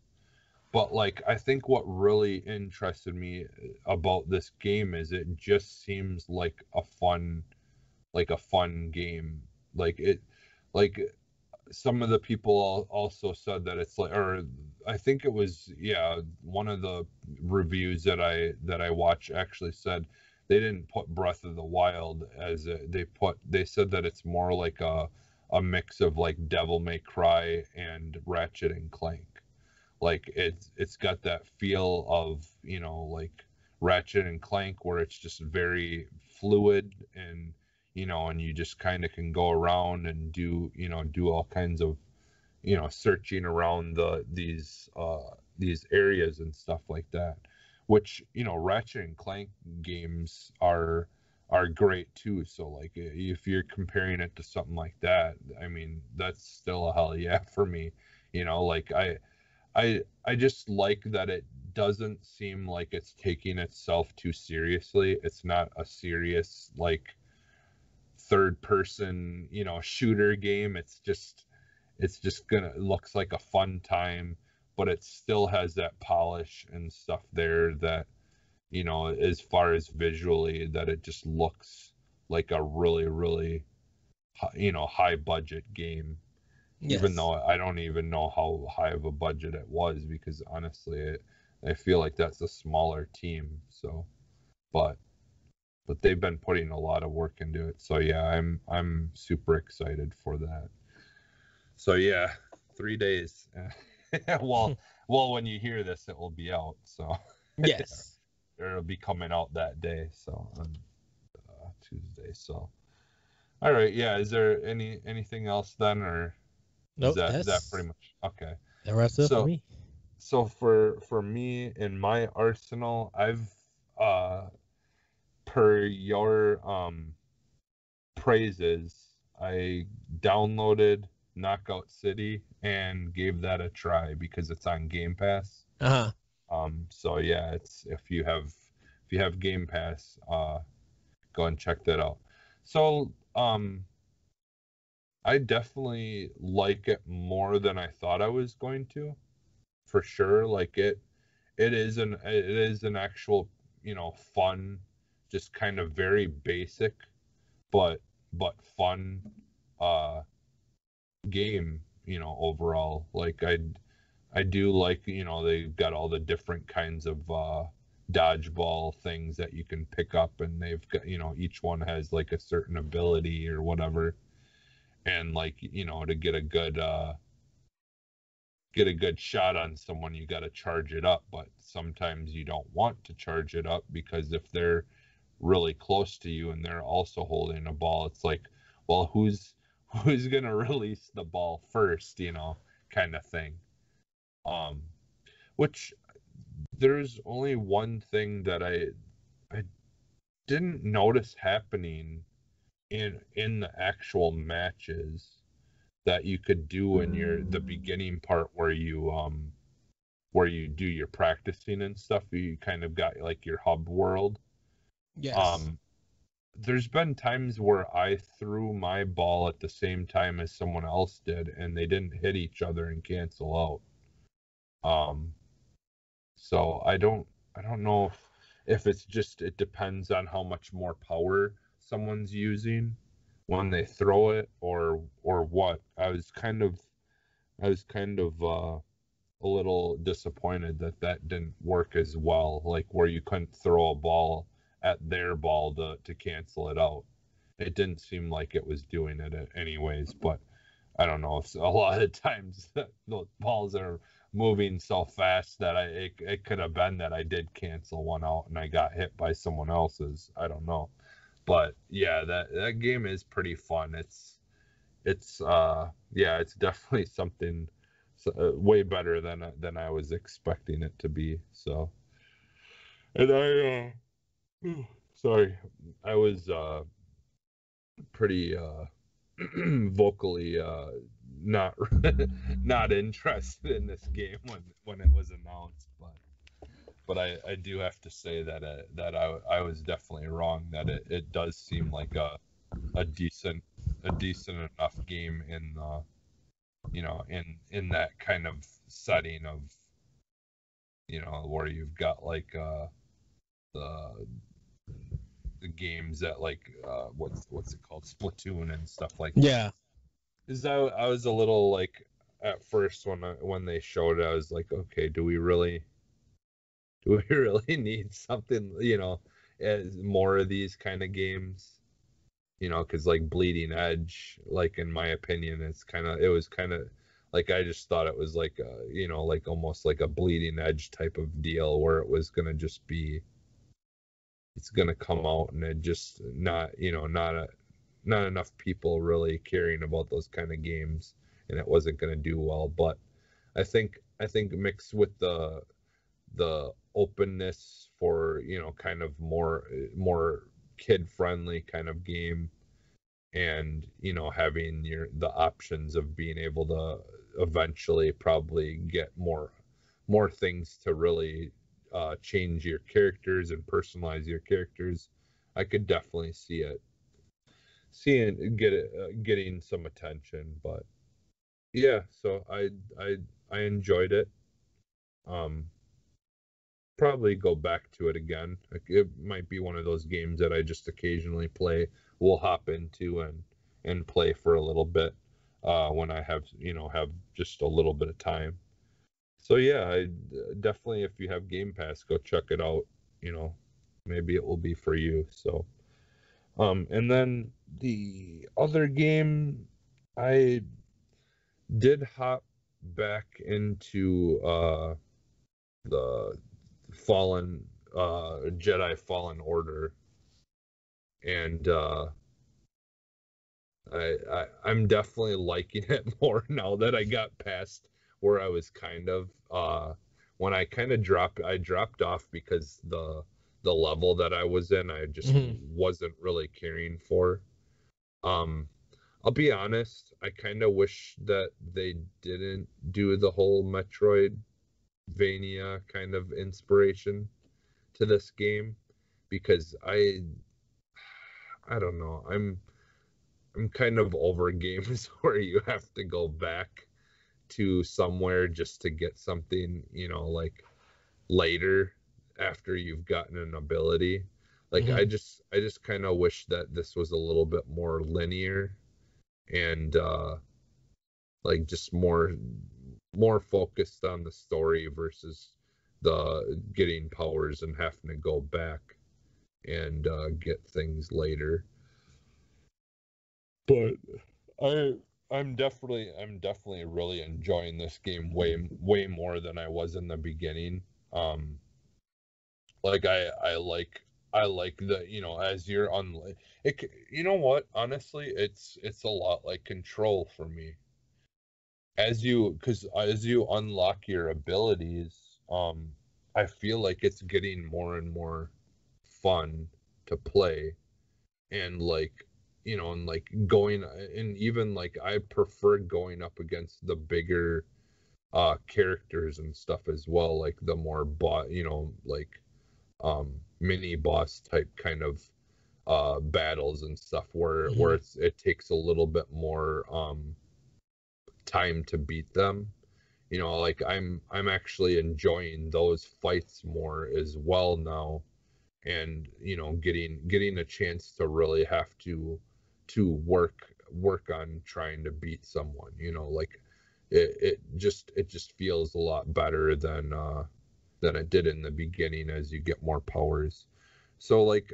But like, I think what really interested me about this game is it just seems like a fun game. Like it, like some of the people also said that it's like, or I think it was, yeah, one of the reviews that I watched actually said they didn't put Breath of the Wild as they said that it's more like a mix of like Devil May Cry and Ratchet and Clank, like it's got that feel of, like Ratchet and Clank, where it's just very fluid, and and you just kind of can go around and do all kinds of searching around these areas and stuff like that, which Ratchet and Clank games are great too. So like if you're comparing it to something like that, I mean that's still a hell yeah for me. Like I just like that it doesn't seem like it's taking itself too seriously. It's not a serious like third person shooter game. It's just gonna, it looks like a fun time, but it still has that polish and stuff there that as far as visually, that it just looks like a really really high budget game, even Yes. though I don't even know how high of a budget it was, because honestly I feel like that's a smaller team. So but they've been putting a lot of work into it, so yeah, I'm super excited for that. So yeah, 3 days. Well, when you hear this, it will be out. So Yes. it'll be coming out that day. So on Tuesday. So all right, yeah. Is there anything else then, or is Nope. that pretty much okay? That wraps it up for So me. for me in my arsenal, I've uh per your praises, I downloaded Knockout City and gave that a try because it's on Game Pass. Uh-huh. So yeah, it's if you have Game Pass, go and check that out. So I definitely like it more than I thought I was going to, for sure. Like it is an actual, fun, just kind of very basic, but fun uh game, overall. Like I do like, they've got all the different kinds of dodgeball things that you can pick up, and they've got, each one has like a certain ability or whatever. And like, to get a good shot on someone, you got to charge it up, but sometimes you don't want to charge it up, because if they're really close to you and they're also holding a ball, it's like, well, who's gonna release the ball first, kind of thing. Um, which there's only one thing that I didn't notice happening in the actual matches that you could do in the beginning part, where you do your practicing and stuff. You kind of got like your hub world. Yes. Um, there's been times where I threw my ball at the same time as someone else did, and they didn't hit each other and cancel out. So I don't know if it's just, it depends on how much more power someone's using when they throw it, or what. I was kind of a little disappointed that didn't work as well, like where you couldn't throw a ball at their ball to cancel it out. It didn't seem like it was doing it anyways, but I don't know. If a lot of times the balls are moving so fast that it could have been that I did cancel one out and I got hit by someone else's. I don't know. But yeah, that game is pretty fun. Yeah, it's definitely something way better than I was expecting it to be. So, and sorry, I was pretty vocally not not interested in this game when it was announced, but I do have to say that I was definitely wrong, that it does seem like a decent enough game in the in that kind of setting of, where you've got like the games that like what's it called, Splatoon and stuff like that. Yeah. Because I was a little like, at first when they showed it, I was like, okay, do we really need something, as more of these kind of games? Because like Bleeding Edge, like in my opinion, it was kind of Like I just thought it was like like almost like a bleeding edge type of deal where it was gonna just be it's gonna come out and it just not enough people really caring about those kind of games and it wasn't gonna do well. But I think mixed with the openness for kind of more kid friendly kind of game and having the options of being able to eventually probably get more things to really change your characters and personalize your characters. I could definitely getting some attention. But yeah, so I enjoyed it. um Probably go back to it again. Like, it might be one of those games that I just occasionally play. We'll hop into and play for a little bit when I have just a little bit of time. So yeah, I definitely, if you have Game Pass, go check it out. You know, maybe it will be for you. So and then the other game I did hop back into the Fallen Jedi Fallen Order, and I'm definitely liking it more now that I got past where I was kind of when I dropped off because the level that I was in I just wasn't really caring for. Um I'll be honest, I kind of wish that they didn't do the whole Metroidvania kind of inspiration to this game because I don't know. I'm kind of over games where you have to go back to somewhere just to get something, like later after you've gotten an ability. Like I just kind of wish that this was a little bit more linear and like just more focused on the story versus the getting powers and having to go back and get things later. But I I'm definitely really enjoying this game way more than I was in the beginning. Like I like the as you're on it. You know what? Honestly, it's a lot like Control for me. Because as you unlock your abilities, I feel like it's getting more and more fun to play and like and like going and even like I prefer going up against the bigger characters and stuff as well, like the more like mini boss type kind of battles and stuff where it takes a little bit more time to beat them. Like I'm actually enjoying those fights more as well now, and getting a chance to really have to work on trying to beat someone. Like it just feels a lot better than it did in the beginning as you get more powers. So like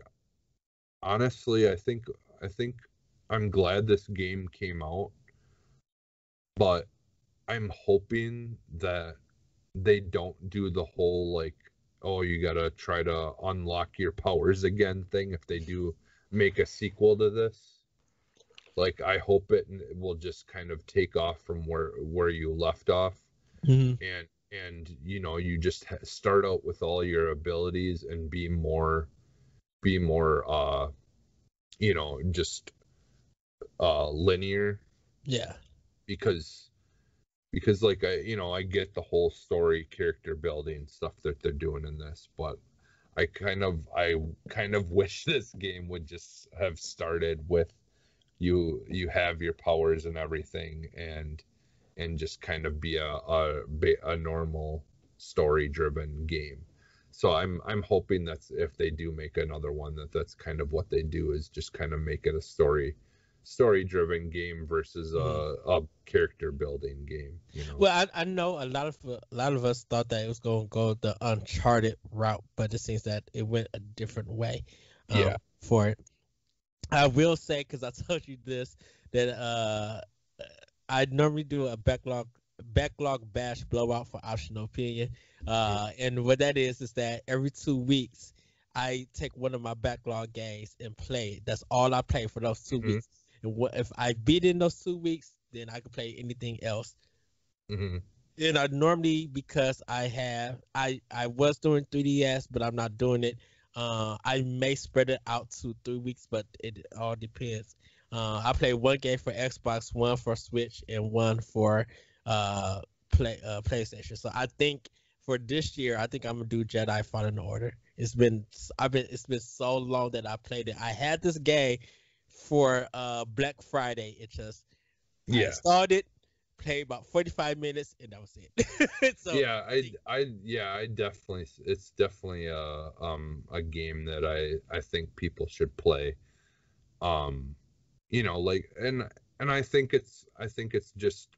honestly, I think I'm glad this game came out, but I'm hoping that they don't do the whole like, oh, you gotta try to unlock your powers again thing if they do make a sequel to this. Like I hope it will just kind of take off from where you left off, Mhm. and you just start out with all your abilities and be more just linear. Yeah. Because like I get the whole story character building stuff that they're doing in this, but I kind of wish this game would just have started with you have your powers and everything, and just kind of be a normal story driven game. So I'm hoping that's if they do make another one, that's kind of what they do, is just kind of make it a story driven game versus a character building game. Well, I know a lot of us thought that it was going to go the Uncharted route, but it seems that it went a different way Yeah. for it. I will say, because I told you this, that I normally do a backlog backlog bash blowout for optional opinion. And what that is that every 2 weeks I take one of my backlog games and play it. That's all I play for those two Mm-hmm. weeks. And what if I beat in those 2 weeks, then I can play anything else. Mm-hmm. And I normally, because I was doing 3DS, but I'm not doing it. I may spread it out to 3 weeks, but it all depends. I play one game for Xbox, one for Switch, and one for uh PlayStation. So I think for this year, I think I'm gonna do Jedi Fallen Order. It's been so long that I played it. I had this game for Black Friday. I Yeah. installed it, played about 45 minutes, and that was it. So Yeah, I definitely, it's definitely a game that I think people should play. Um, like, and I think it's just,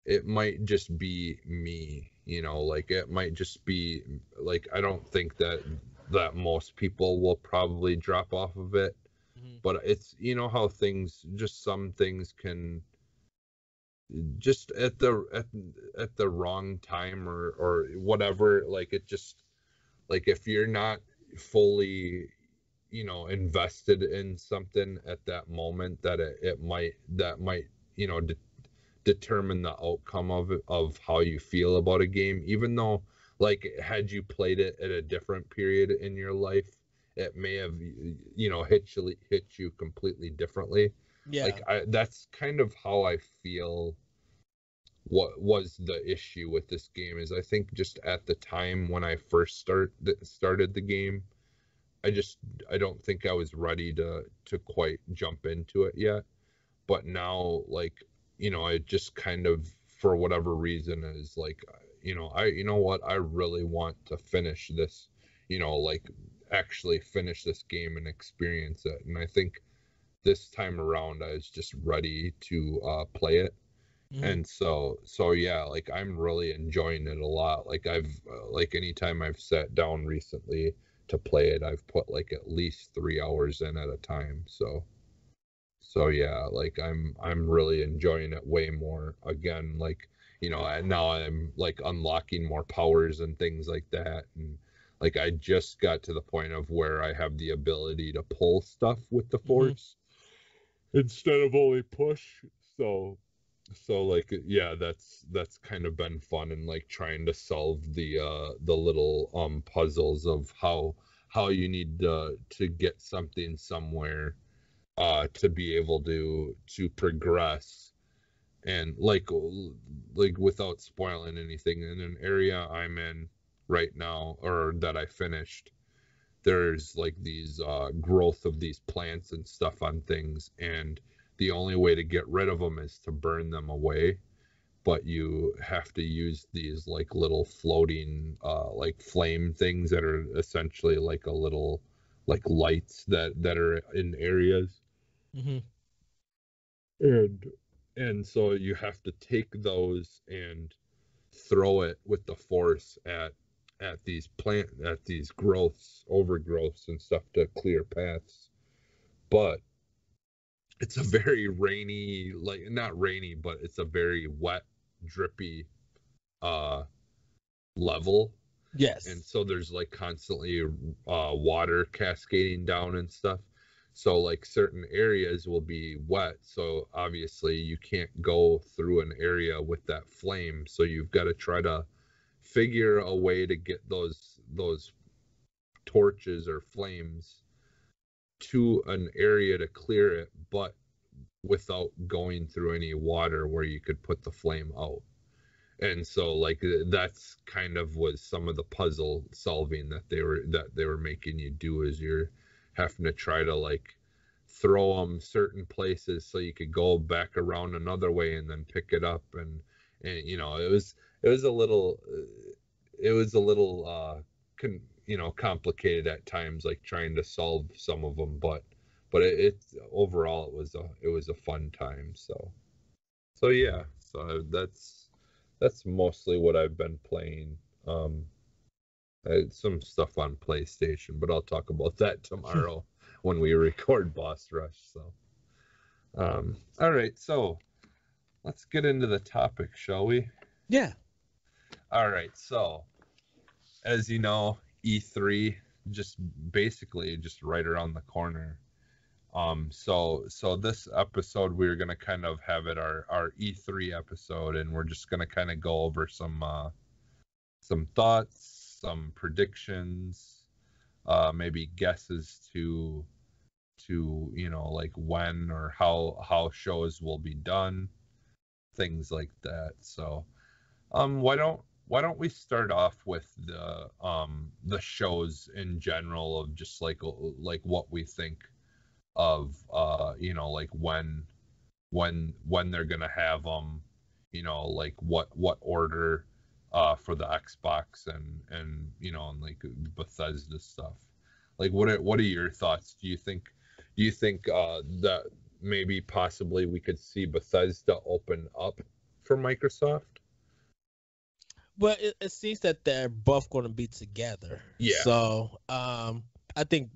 it might just be me, like it might just be like, I don't think that most people will probably drop off of it, mhm. but it's, how some things can just at the wrong time or whatever, like it just, like if you're not fully, invested in something at that moment, that that might, you know de- determine the outcome of how you feel about a game, even though, like, had you played it at a different period in your life, it may have, hit you completely differently. Yeah. Like, that's kind of how I feel. What was the issue with this game is, I think, just at the time when I first started the game, I just, I don't think I was ready to quite jump into it yet. But now, like, I just kind of, for whatever reason, is like, you know what, I really want to finish this, like, actually finish this game and experience it. And I think this time around I was just ready to play it. Mhm. And so yeah, like, I'm really enjoying it a lot. Like, like, anytime I've sat down recently to play it, I've put like at least 3 hours in at a time. So yeah, like, I'm really enjoying it way more again. Like, and now I'm like unlocking more powers and things like that. And like, I just got to the point of where I have the ability to pull stuff with the Mhm. force instead of only push. So like, yeah, that's kind of been fun, and like trying to solve the little puzzles of how you need to get something somewhere, to be able to progress. And like, without spoiling anything, in an area I'm in right now, or that I finished, there's like these growth of these plants and stuff on things, and the only way to get rid of them is to burn them away. But you have to use these like little floating like flame things that are essentially like a little, like, lights that are in areas. Mhm. And and so you have to take those and throw it with the force at these growths, overgrowths and stuff, to clear paths. But it's a very rainy, like, not rainy, but it's a very wet, drippy uh level. And Yes. so there's like constantly water cascading down and stuff. So like, certain areas will be wet, so obviously you can't go through an area with that flame, so you've got to try to figure a way to get those torches or flames to an area to clear it, but without going through any water where you could put the flame out. And so like, that's kind of was some of the puzzle solving that they were making you do, is you're having to try to, like, throw them certain places so you could go back around another way and then pick it up. And it was a little, complicated at times, like trying to solve some of them. But overall, it was a fun time. So yeah, so that's mostly what I've been playing. Um, I had some stuff on PlayStation, but I'll talk about that tomorrow when we record Boss Rush. So, all right. So, let's get into the topic, shall we? Yeah. All right. So, as you know, E3 just basically just right around the corner. So this episode we're gonna kind of have it our E3 episode, and we're just gonna kind of go over some thoughts, some predictions, maybe guesses to like when or how shows will be done, things like that. So why don't we start off with the shows in general of just like what we think of like when they're gonna have them, like what order for the Xbox and like Bethesda stuff. Like what are your thoughts? Do you think that maybe possibly we could see Bethesda open up for Microsoft? Well, it seems that they're both going to be together. Yeah. So, I think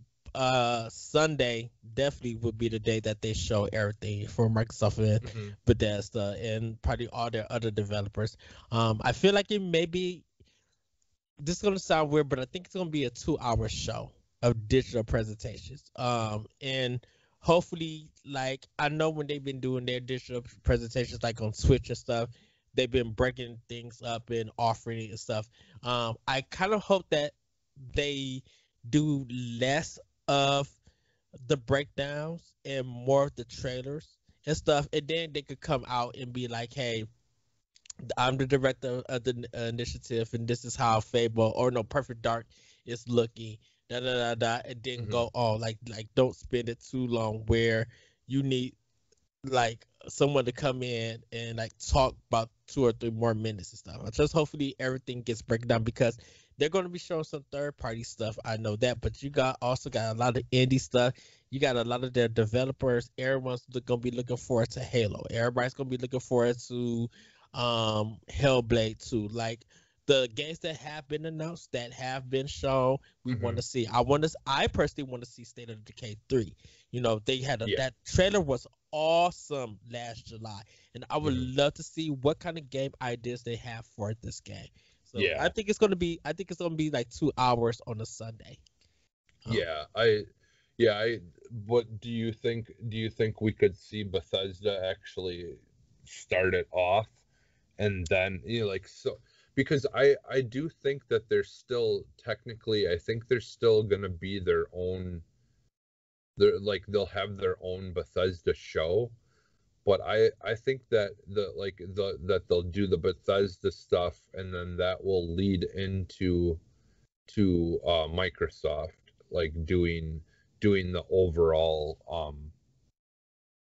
Sunday definitely would be the day that they show everything for Microsoft and Mm-hmm. Bethesda and probably all their other developers. I feel like it may be, this is going to sound weird, but I think it's going to be a 2 hour show of digital presentations. And hopefully, like, I know when they've been doing their digital presentations, like on Switch and stuff, they've been breaking things up and offering it and stuff. I kind of hope that they do less of the breakdowns and more of the trailers and stuff, and then they could come out and be like, "Hey, I'm the director of the initiative, and this is how Fable or no Perfect Dark is looking." Da da da da, and then Mm-hmm. go on. Like don't spend it too long where you need like someone to come in and like talk about 2 or 3 more minutes and stuff. I just hopefully everything gets broken down because they're going to be showing some third party stuff. I know that, but you got a lot of indie stuff. You got a lot of their developers. Everyone's going to be looking forward to Halo. Everybody's going to be looking forward to Hellblade 2. Like the games that have been announced, that have been shown, we want Mm-hmm. to see. I personally want to see State of Decay 3. They had Yeah. that trailer was awesome last July, and I would Mm-hmm. love to see what kind of game ideas they have for this game. So Yeah. I think it's gonna be like 2 hours on a Sunday. Um, Yeah, I what do you think we could see Bethesda actually start it off and then like so because I do think that they're still technically I think they're still gonna be their own they're like they'll have their own Bethesda show, but I think that that they'll do the Bethesda stuff and then that will lead into to Microsoft like doing the overall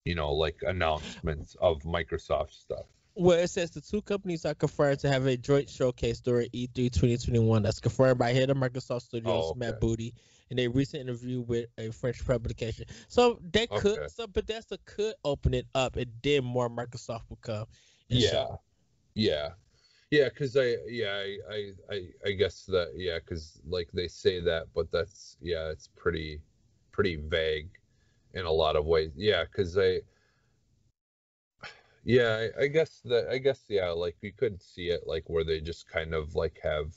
like announcements of Microsoft stuff. well, it says the two companies are confirmed to have a joint showcase during E3 2021. That's confirmed by head of Microsoft Studios, Oh, Matt okay. Booty, in a recent interview with a French publication. So Okay. Bethesda could open it up, and then more Microsoft will come and Yeah. show. Yeah. Yeah, because I guess that yeah, because like they say that, but that's yeah, it's pretty vague in a lot of ways. Yeah, because I guess yeah, like you could see it like where they just kind of like have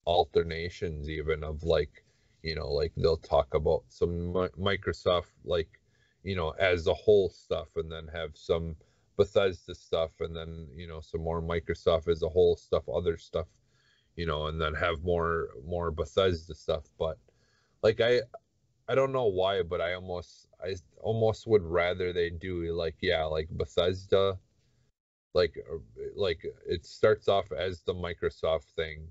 alternations even of like like they'll talk about some Microsoft like as a whole stuff and then have some Bethesda stuff and then some more Microsoft as a whole stuff other stuff and then have more Bethesda stuff but like I don't know why but I almost would rather they do like yeah like Bethesda like like it starts off as the Microsoft thing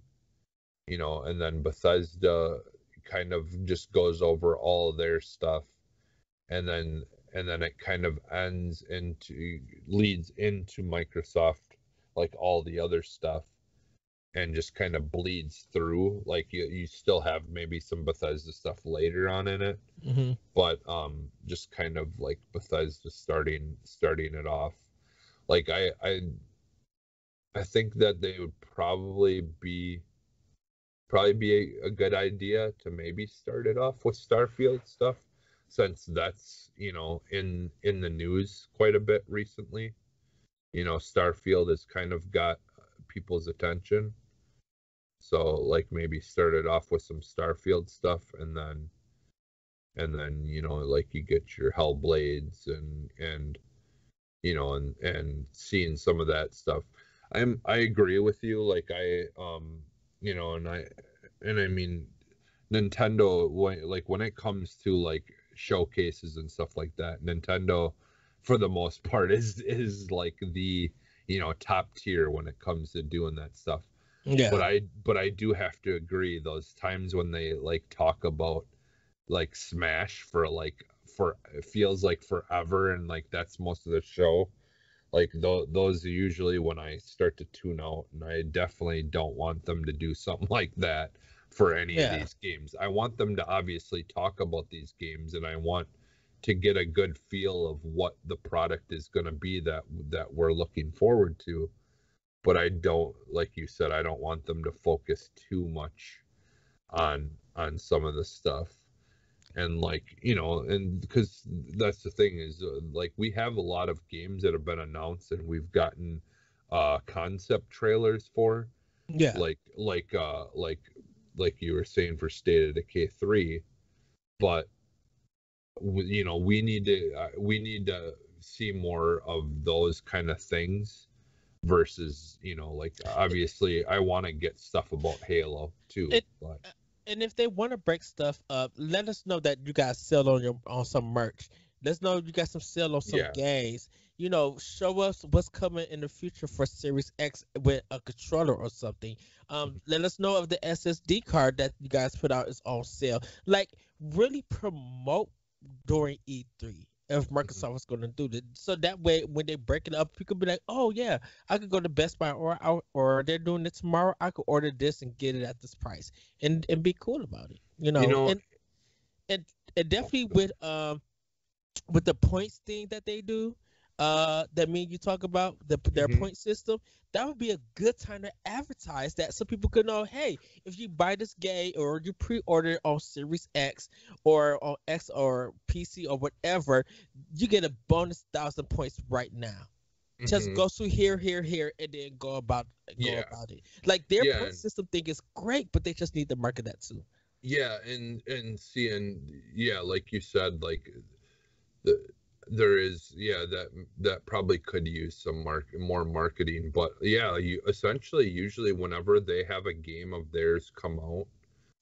and then Bethesda kind of just goes over all of their stuff, and then it kind of leads into Microsoft, like all the other stuff, and just kind of bleeds through. Like you still have maybe some Bethesda stuff later on in it, Hmm. but just kind of like Bethesda starting it off. Like I think that they would probably be a good idea to maybe start it off with Starfield stuff, since that's in the news quite a bit recently. Starfield has kind of got people's attention. So like maybe started off with some Starfield stuff, and then like you get your Hellblades and seeing some of that stuff. I agree with you. Like and I mean Nintendo, when it comes to like showcases and stuff like that, Nintendo for the most part is like the top tier when it comes to doing that stuff. But Yeah. I do have to agree, those times when they like talk about like Smash for it feels like forever, and like that's most of the show. Like those are usually when I start to tune out, and I definitely don't want them to do something like that for any of Yeah. these games. I want them to obviously talk about these games, and I want to get a good feel of what the product is going to be that we're looking forward to. But I don't, like you said, I don't want them to focus too much on some of the stuff. And like and because that's the thing is, like we have a lot of games that have been announced and we've gotten concept trailers for, Yeah. like you were saying for State of Decay 3. But we need to see more of those kind of things versus like obviously I want to get stuff about Halo too, It, but and if they want to break stuff up, let us know that you guys sell on some merch. Let's know you got some sale on some yeah. games. Show us what's coming in the future for Series X with a controller or something. Let us know if the SSD card that you guys put out is on sale. Like, really promote during E3 if Mhm. Microsoft is going to do this. So that way, when they break it up, people be like, "Oh yeah, I could go to Best Buy, or they're doing it tomorrow. I could order this and get it at this price, and be cool about it." you know And and definitely with the points thing that they do, that me and you talk about their mhm. point system, that would be a good time to advertise that so people could know, hey, if you buy this game or you pre-order it on Series X or on X or PC or whatever, you get a bonus 1,000 points right now. Just Mhm. go through here, here, here, and then go Yeah. about it. Like their Yeah, point system thing is great, but they just need to market that too. yeah, and seeing, yeah, like you said, like the there is, yeah, that probably could use some more marketing. But yeah, you essentially usually whenever they have a game of theirs come out,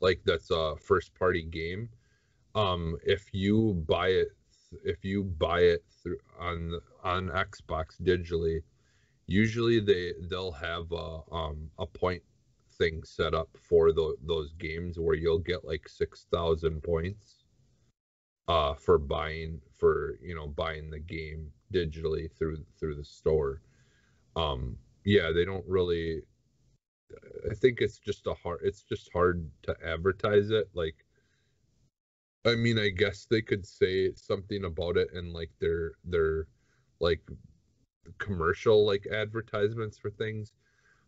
like that's a first party game, if you buy it through on Xbox digitally, usually they'll have a point thing set up for those games where you'll get like 6,000 points for buying the game digitally through the store. Yeah, they don't really. I think it's just hard to advertise it. Like, I mean, I guess they could say something about it in like their like commercial like advertisements for things.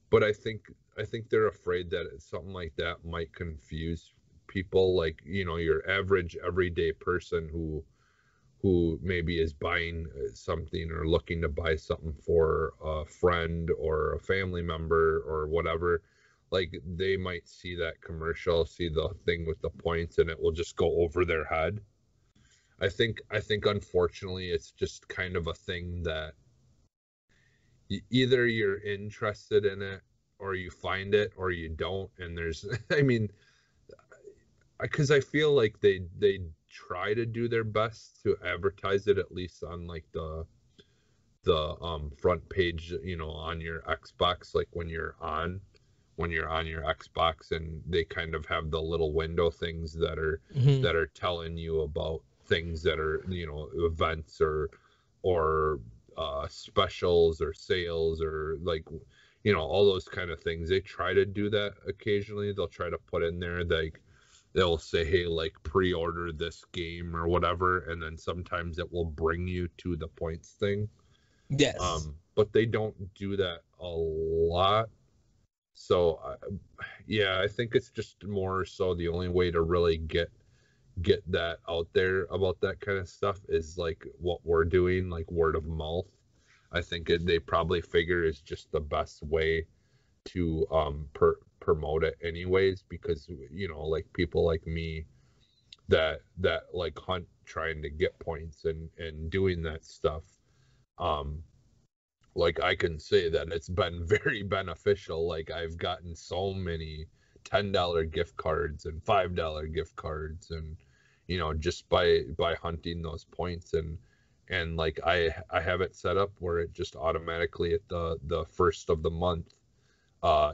But I think they're afraid that something like that might confuse people, like your average everyday person who maybe is buying something or looking to buy something for a friend or a family member or whatever. Like they might see that commercial, see the thing with the points, and it will just go over their head. I think unfortunately it's just kind of a thing that either you're interested in it or you find it or you don't. And there's I mean, because I feel like they try to do their best to advertise it, at least on like the front page, on your Xbox, like when you're on your Xbox, and they kind of have the little window things that are Hmm. that are telling you about things that are, events or specials or sales, or like all those kind of things. They try to do that occasionally. They'll try to put in there, like they'll say, hey, like pre-order this game or whatever, and then sometimes it will bring you to the points thing. Yes. But they don't do that a lot. So yeah, I think it's just more so the only way to really get that out there about that kind of stuff is like what we're doing, like word of mouth. I think they probably figure is just the best way to promote it anyways, because like people like me that like hunt trying to get points and doing that stuff. Like I can say that it's been very beneficial. Like I've gotten so many $10 gift cards and $5 gift cards, and just by hunting those points. And like I have it set up where it just automatically at the first of the month,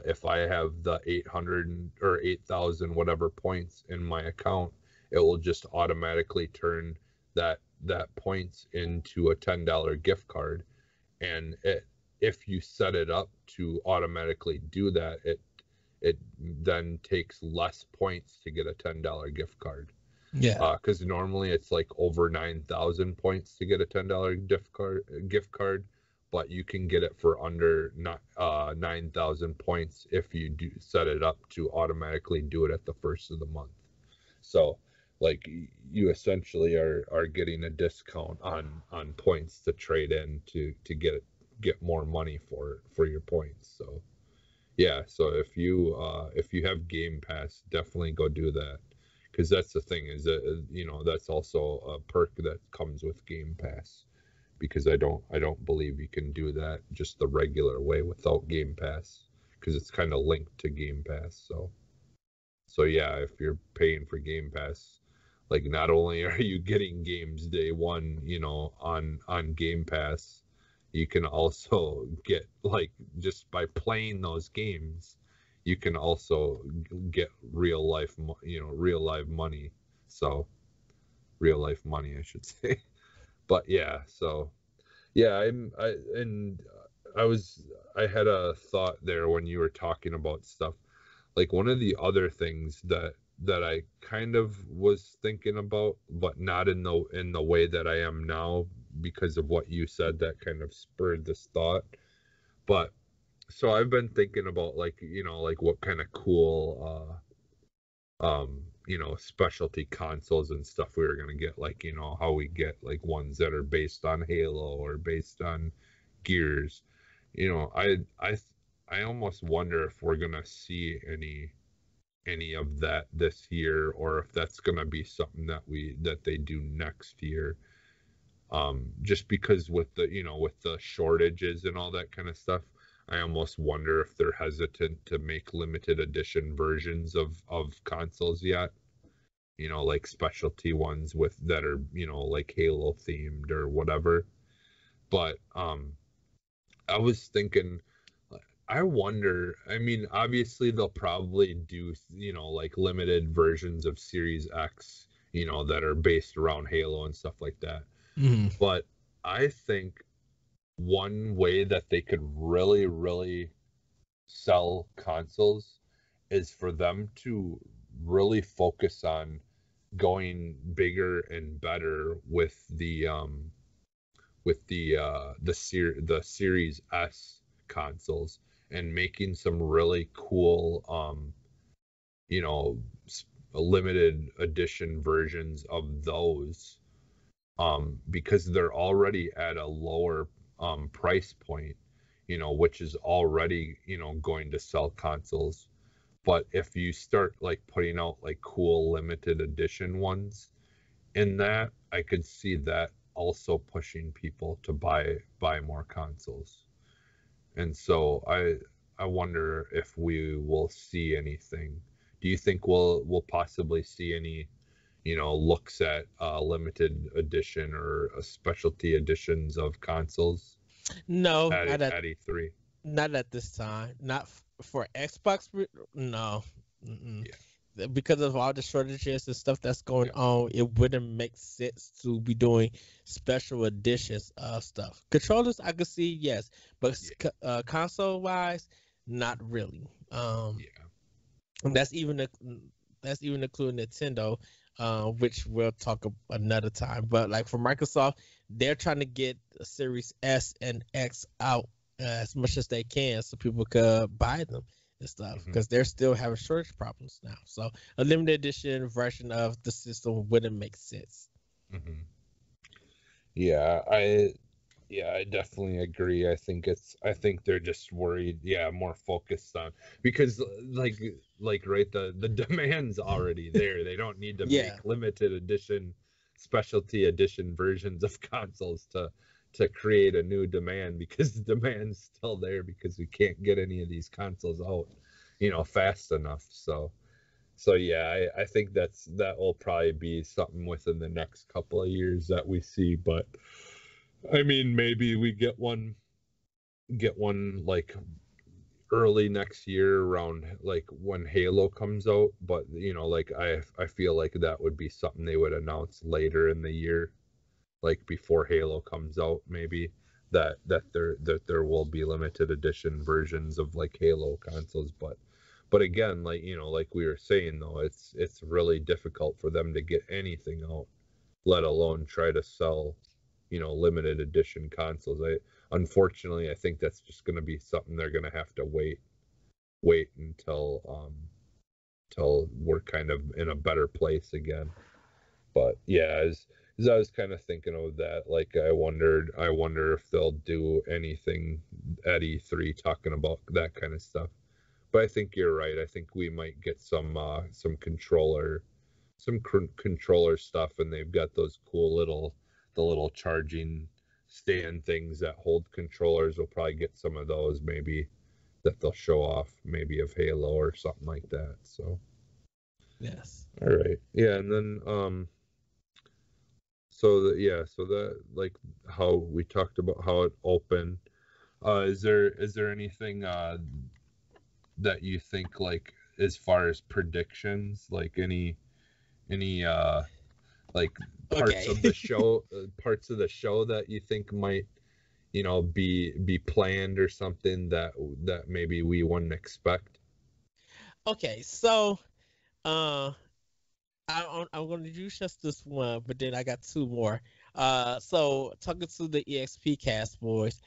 if I have the 800 or 8,000 whatever points in my account, it will just automatically turn that points into a $10 gift card. And if you set it up to automatically do that, it then takes less points to get a $10 gift card. Yeah. Because normally it's like over 9,000 points to get a $10 gift card, but you can get it for under 9,000 points if you do set it up to automatically do it at the first of the month. So like you essentially are getting a discount on points to trade in to get more money for your points. So yeah, so if you have Game Pass, definitely go do that, because that's the thing is that that's also a perk that comes with Game Pass, because I don't believe you can do that just the regular way without Game Pass, because it's kind of linked to Game Pass. So yeah, if you're paying for Game Pass, like not only are you getting games day one, on Game Pass, you can also get, like, just by playing those games, you can also get real life money. So real life money, I should say. But yeah, so yeah, I had a thought there when you were talking about stuff. Like one of the other things that I kind of was thinking about, but not in the way that I am now, because of what you said that kind of spurred this thought. But so I've been thinking about, like, like what kind of cool specialty consoles and stuff we were gonna get, like, how we get like ones that are based on Halo or based on Gears. I almost wonder if we're gonna see any of that this year, or if that's gonna be something that they do next year. Just because with the shortages and all that kind of stuff, I almost wonder if they're hesitant to make limited edition versions of consoles yet. Like specialty ones that are, like Halo themed or whatever. But I was thinking, I wonder, I mean, obviously they'll probably do, like limited versions of Series X, that are based around Halo and stuff like that. Mhm. But I think one way that they could really, really sell consoles is for them to really focus on going bigger and better with the Series S consoles, and making some really cool you know limited edition versions of those, because they're already at a lower price point, which is already, going to sell consoles. But if you start like putting out like cool limited edition ones in that, I could see that also pushing people to buy more consoles. And so I wonder if we will see anything. Do you think we'll possibly see any, looks at limited edition or specialty editions of consoles No, at E3? not at this time. Not for Xbox. No. Mm-mm. Yeah, Because of all the shortages and stuff that's going yeah, on, it wouldn't make sense to be doing special editions of stuff. Controllers, I could see, yes, but yeah, console wise, not really. yeah. And that's even including Nintendo, which we'll talk another time. But like for Microsoft, they're trying to get a Series S and X out as much as they can, so people could buy them and stuff, Hmm. because they're still having shortage problems now. So a limited edition version of the system wouldn't make sense. Hmm. Yeah, Yeah, I definitely agree. I think they're just worried, yeah, more focused on, because like right, the demand's already there. They don't need to Yeah. make limited edition, specialty edition versions of consoles to create a new demand, because the demand's still there because we can't get any of these consoles out, fast enough. So yeah, I think that will probably be something within the next couple of years that we see. But I mean, maybe we get one like early next year, around like when Halo comes out. But like I feel like that would be something they would announce later in the year, like before Halo comes out, maybe that there will be limited edition versions of like Halo consoles. But again, like we were saying, though, it's really difficult for them to get anything out, let alone try to sell, limited edition consoles. Unfortunately, I think that's just going to be something they're going to have to wait until we're kind of in a better place again. But yeah, as I was kind of thinking of that, like I wonder if they'll do anything at E3 talking about that kind of stuff. But I think you're right. I think we might get some controller stuff, and they've got those cool the little charging stand things that hold controllers. We'll probably get some of those, maybe, that they'll show off, maybe of Halo or something like that. So, Yes. all right, yeah, and then so that like how we talked about how it opened. Is there anything that you think, like, as far as predictions, like any like parts Okay. of the show that you think might be planned, or something that maybe we wouldn't expect? Okay. So, uh, I'm going to use just this one, but then I got two more. So talking to the EXP Cast Boys,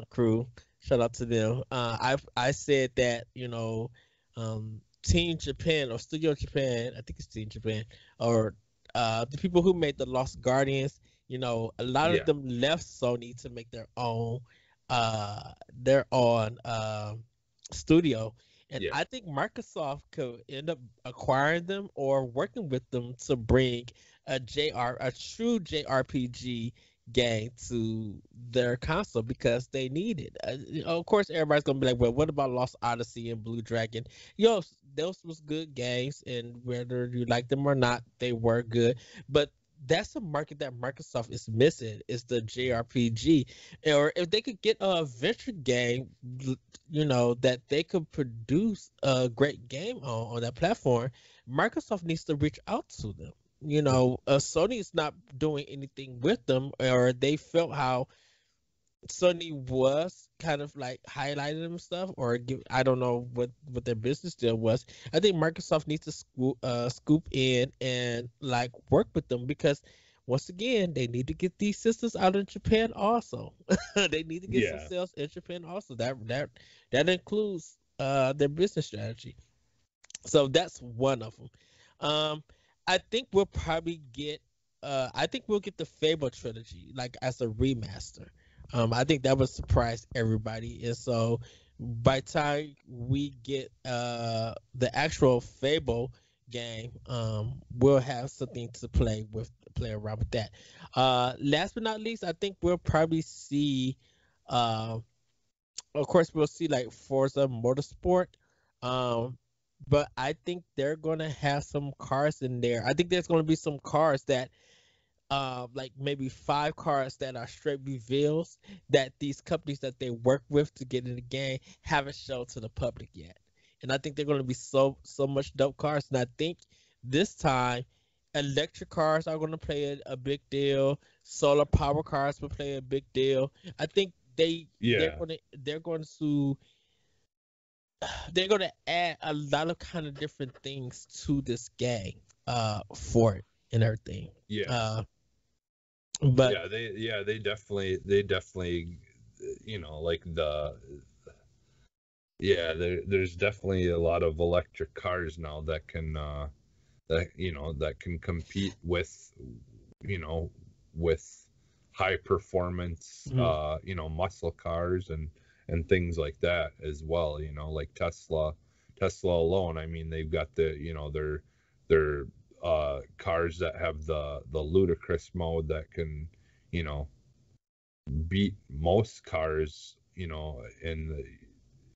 crew, shout out to them. I said that Team Japan or Studio Japan, I think it's Team Japan, or the people who made the Lost Guardians, a lot of Yeah, them left Sony to make their own studio, and yeah, I think Microsoft could end up acquiring them or working with them to bring a true JRPG game to their console because they need it. Of course, everybody's gonna be like, "Well, what about Lost Odyssey and Blue Dragon?" Those was good games, and whether you like them or not, they were good. But that's a market that Microsoft is missing, is the JRPG. Or if they could get a adventure game, that they could produce a great game on that platform, Microsoft needs to reach out to them. Sony is not doing anything with them, or they felt how Sony was kind of like highlighting them stuff, or I don't know what their business deal was. I think Microsoft needs to scoop in and like work with them because once again they need to get these systems out in Japan also. They need to get some yeah, sales in Japan also. That includes their business strategy. So that's one of them. Um, I think we'll probably get. I think we'll get the Fable trilogy like as a remaster. I think that would surprise everybody. And so by the time we get the actual Fable game, we'll have something to play around with that. Last but not least, I think we'll probably see. Uh, of course, we'll see like Forza Motorsport. Um, but I think they're gonna have some cars in there. I think there's gonna be some cars that, like maybe five cars that are straight reveals that these companies that they work with to get in the game haven't shown to the public yet. And I think they're gonna be so much dope cars. And I think this time, electric cars are gonna play a big deal. Solar power cars will play a big deal. I think yeah, they're going to they're going to add a lot of kind of different things to this game for it and everything. yeah, uh but they definitely, like there's definitely a lot of electric cars now that can compete with, you know with high performance Mhm. muscle cars and things like that as well, like Tesla alone. I mean, they've got their cars that have the ludicrous mode that can you know beat most cars in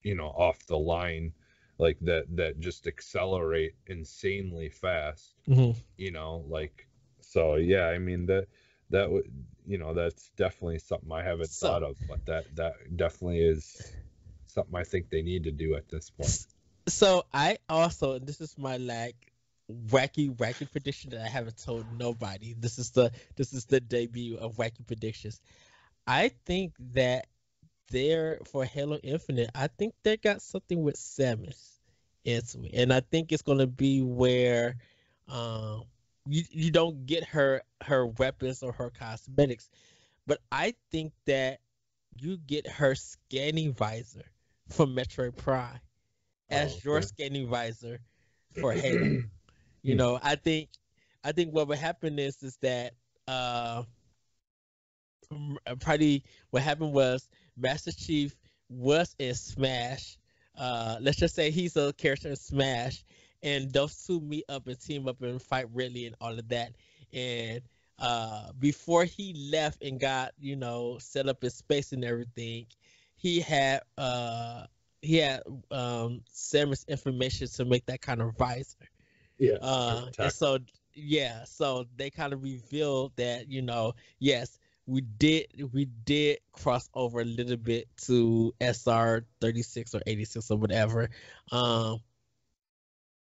the off the line, like that just accelerate insanely fast, Mhm. like. So yeah, I mean that would that's definitely something I haven't So thought of, but that definitely is something I think they need to do at this point. so I also, this is my like wacky prediction that I haven't told nobody. This is the debut of wacky predictions. I think that there for Halo Infinite, I think they got something with Samus into it, and I think it's gonna be where um you don't get her weapons or her cosmetics, but I think that you get her scanning visor from Metroid Prime Oh, as your okay. scanning visor for Halo. You know, I think what would happen is that uh probably what happened was Master Chief was in Smash. Let's just say he's a character in Smash, and those two meet up and team up and fight Ridley and all of that. And before he left and got set up in space and everything, he had uh he had Samus information to make that kind of visor. Yeah, or And tech. so yeah, so they kind of revealed that yes, we did cross over a little bit to SR 36 or 86 or whatever, um,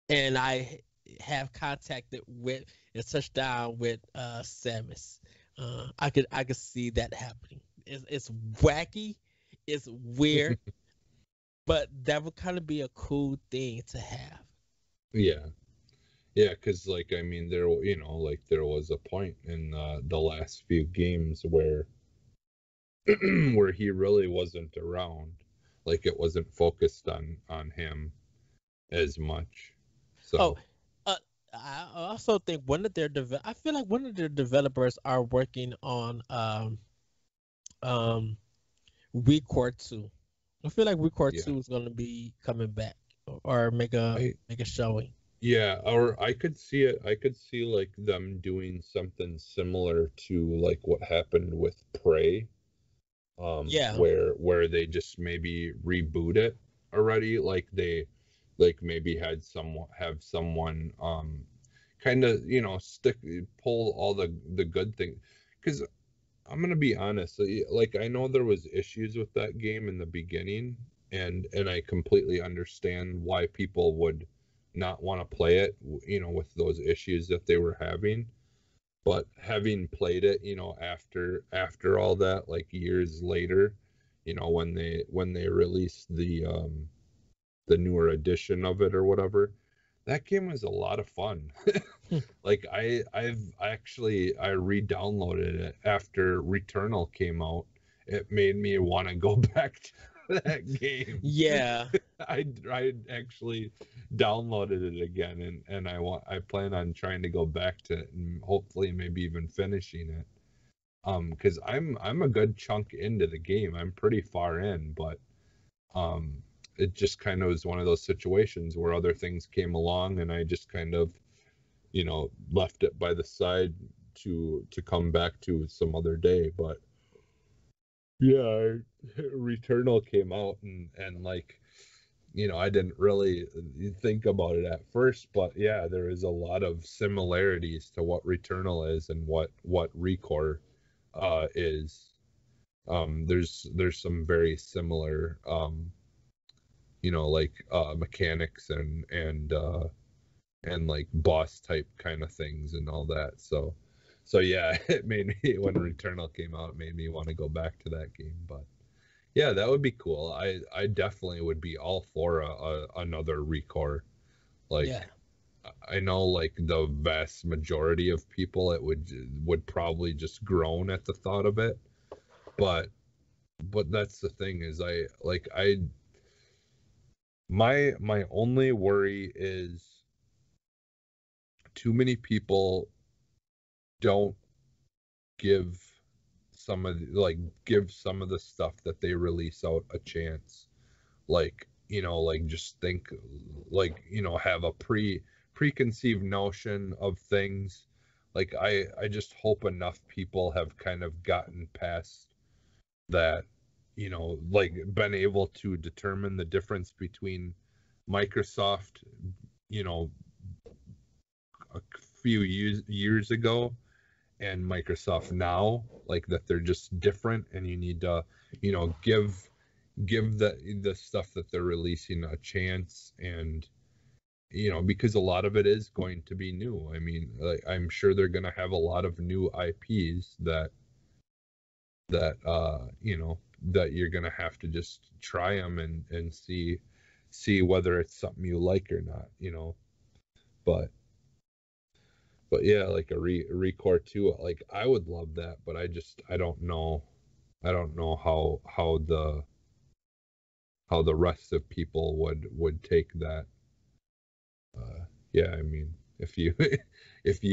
and I have contacted with and touched down with Samus. I could see that happening. It's wacky, it's weird, but that would kind of be a cool thing to have. Yeah. Yeah, because like I mean, like there was a point in the last few games where where he really wasn't around, like it wasn't focused on him as much. Oh, So uh, I also think I feel like one of their developers are working on um Record 2. I feel like Record yeah, 2 is gonna be coming back or make a I make a showing. yeah, or I could see it. I could see like them doing something similar to like what happened with Prey, Yeah. where they just maybe reboot it already, like they like maybe have someone kind of stick pull all the good things, because I'm gonna be honest, like I know there was issues with that game in the beginning, and I completely understand why people would not want to play it, with those issues that they were having. But having played it, after all that, like years later, when they released the newer edition of it or whatever, that game was a lot of fun. Like I re-downloaded it after Returnal came out. It made me want to go back to that game. Yeah. I actually downloaded it again, and I plan on trying to go back to it and hopefully maybe even finishing it. Because I'm a good chunk into the game. I'm pretty far in, but um it just kind of was one of those situations where other things came along and I just kind of left it by the side to come back to some other day. But yeah, Returnal came out, and like I didn't really think about it at first, but yeah, there is a lot of similarities to what Returnal is and what Recore is. There's some very similar like mechanics and like boss type kind of things and all that. So yeah, it made me when Returnal came out, it made me want to go back to that game. But yeah, that would be cool. I definitely would be all for another Recore. Yeah. Like I know like the vast majority of people it would probably just groan at the thought of it. But that's the thing is I my only worry is too many people don't give give some of the stuff that they release out a chance. Like, just think, have a preconceived notion of things. Like, I just hope enough people have kind of gotten past that, been able to determine the difference between Microsoft, a few years ago and Microsoft now, like that they're just different, and you need to, give the stuff that they're releasing a chance. And because a lot of it is going to be new. I mean, I'm sure they're going to have a lot of new IPs that that you're going to have to just try them and see whether it's something you like or not, but yeah, like a Recore 2, like I would love that, but I don't know how the rest of people would take that. Yeah, I mean, if you if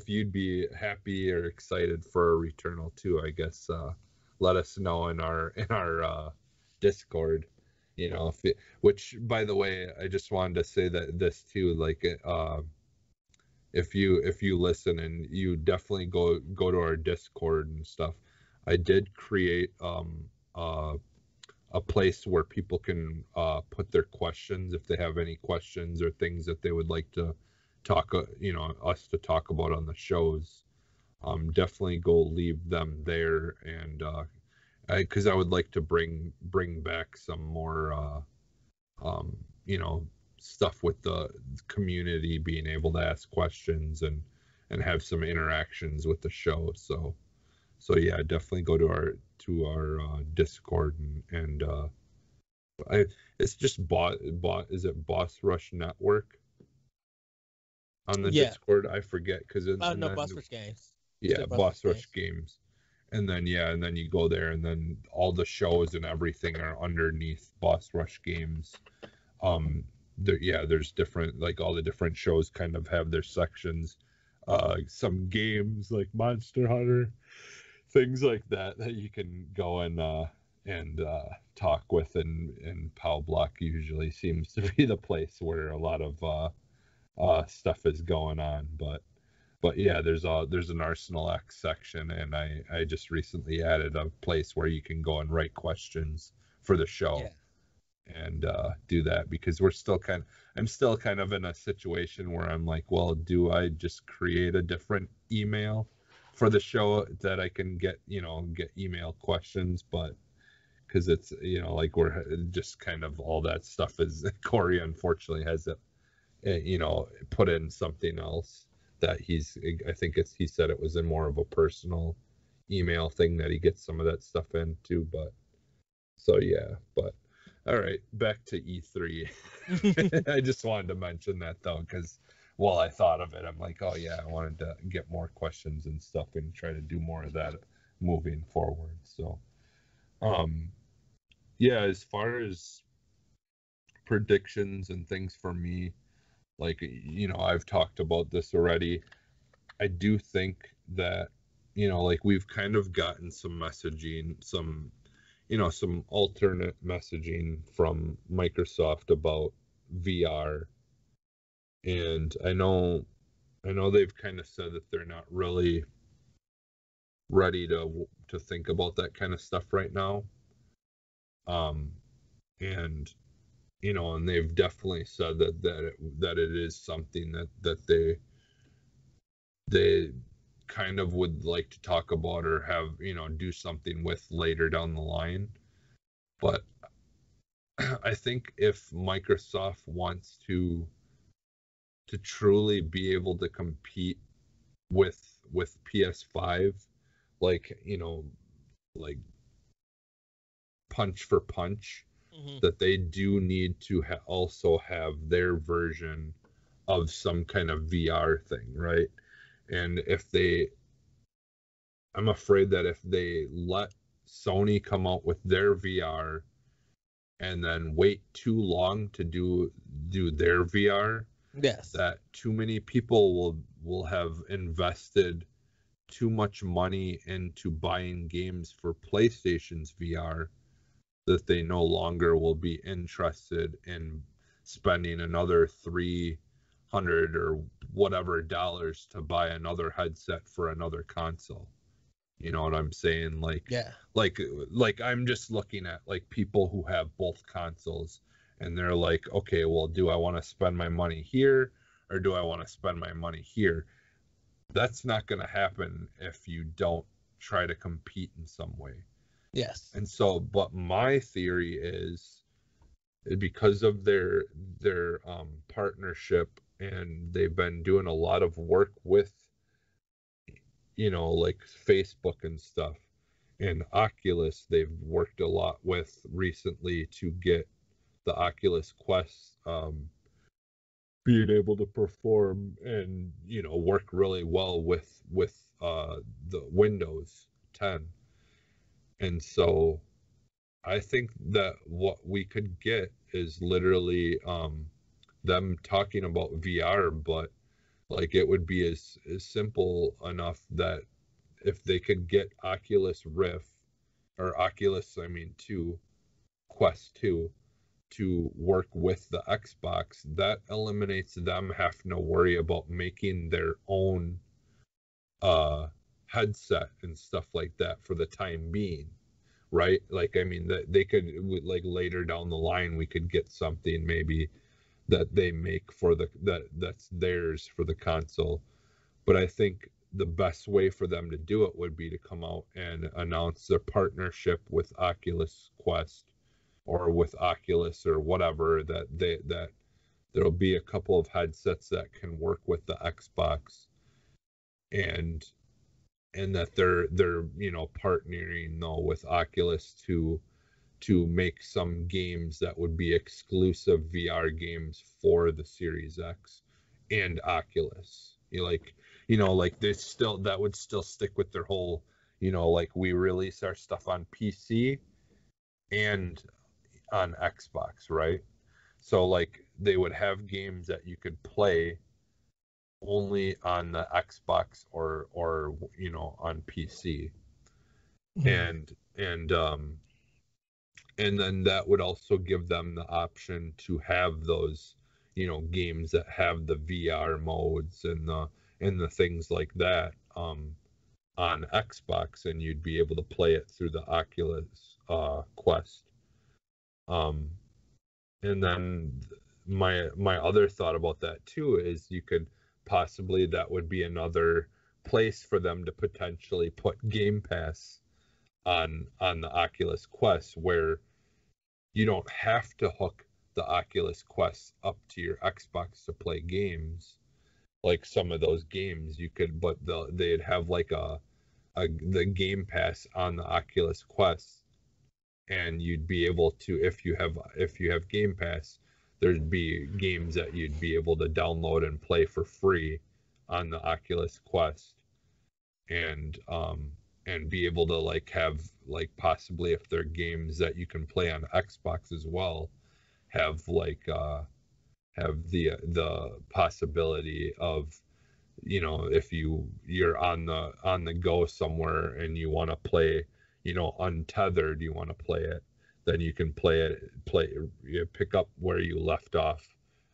you'd be happy or excited for a Returnal 2, I guess let us know in our Discord. Which, by the way, I just wanted to say that this too, like if you listen, and you definitely go to our Discord and stuff. I did create a place where people can put their questions if they have any questions or things that they would like to talk, us to talk about on the shows. Definitely go leave them there, and because I would like to bring back some more, stuff with the community being able to ask questions and have some interactions with the show. So yeah, definitely go to our Discord, and it's just is it Boss Rush Network on the Discord? I forget, because no, Boss Rush Games. Yeah, Boss Rush Games. And then you go there, and then all the shows and everything are underneath Boss Rush Games. There's different, like all the different shows kind of have their sections. Some games like Monster Hunter, things like that you can go and talk with, and POW Block usually seems to be the place where a lot of stuff is going on. But yeah, there's an Arsenal X section, and I just recently added a place where you can go and write questions for the show. Yeah. And do that, because I'm still kind of in a situation where I'm like, well, do I just create a different email for the show that I can get email questions? But because it's like we're just kind of, all that stuff is, Corey unfortunately has it put in something else that he said it was in more of a personal email thing that he gets some of that stuff into. But so yeah, but all right, back to E3. I just wanted to mention that though, because while I thought of it, I'm like, oh yeah, I wanted to get more questions and stuff and try to do more of that moving forward. So yeah, as far as predictions and things for me, like, I've talked about this already. I do think that, like, we've kind of gotten some messaging, some alternate messaging from Microsoft about VR. And I know they've kind of said that they're not really ready to think about that kind of stuff right now. And and they've definitely said that it is something that they kind of would like to talk about, or have, do something with later down the line. But I think if Microsoft wants to truly be able to compete with PS5, like, like punch for punch, that they do need to also have their version of some kind of VR thing, right? And I'm afraid that if they let Sony come out with their VR and then wait too long to do their VR, yes, that too many people will have invested too much money into buying games for PlayStation's VR that they no longer will be interested in spending another $300 or whatever dollars to buy another headset for another console. You know what I'm saying? Yeah. Like I'm just looking at like people who have both consoles and they're like, okay, well, do I want to spend my money here or do I want to spend my money here? That's not going to happen if you don't try to compete in some way. Yes. And so, but my theory is because of their partnership, and they've been doing a lot of work with, you know, like Facebook and stuff, and Oculus they've worked a lot with recently to get the Oculus Quest being able to perform and, you know, work really well with the Windows 10. And so I think that what we could get is literally them talking about VR, but like it would be as simple enough that if they could get Oculus Rift or Oculus, I mean, 2, Quest 2 to work with the Xbox, that eliminates them having to worry about making their own headset and stuff like that for the time being, right? Like, I mean, that they could, like, later down the line we could get something maybe that they make for that's theirs for the console. But I think the best way for them to do it would be to come out and announce their partnership with Oculus Quest or with Oculus or whatever, that there'll be a couple of headsets that can work with the Xbox, and that they're you know, partnering though with Oculus to make some games that would be exclusive VR games for the Series X and Oculus. You know, like they still, that would still stick with their whole, you know, like we release our stuff on PC and on Xbox, right? So like they would have games that you could play only on the Xbox or you know, on PC. And and then that would also give them the option to have those, you know, games that have the VR modes and the things like that on Xbox, and you'd be able to play it through the Oculus Quest. Um, and then my other thought about that too is you could possibly, that would be another place for them to potentially put Game Pass on the Oculus Quest, where you don't have to hook the Oculus Quest up to your Xbox to play games. Like some of those games you could, but they'd have like the Game Pass on the Oculus Quest, and you'd be able to, if you have Game Pass, there'd be games that you'd be able to download and play for free on the Oculus Quest, and be able to like have, like, possibly if they're games that you can play on Xbox as well, have like have the possibility of, you know, if you're on the go somewhere and you want to play, you know, untethered, you want to play it, then you can you pick up where you left off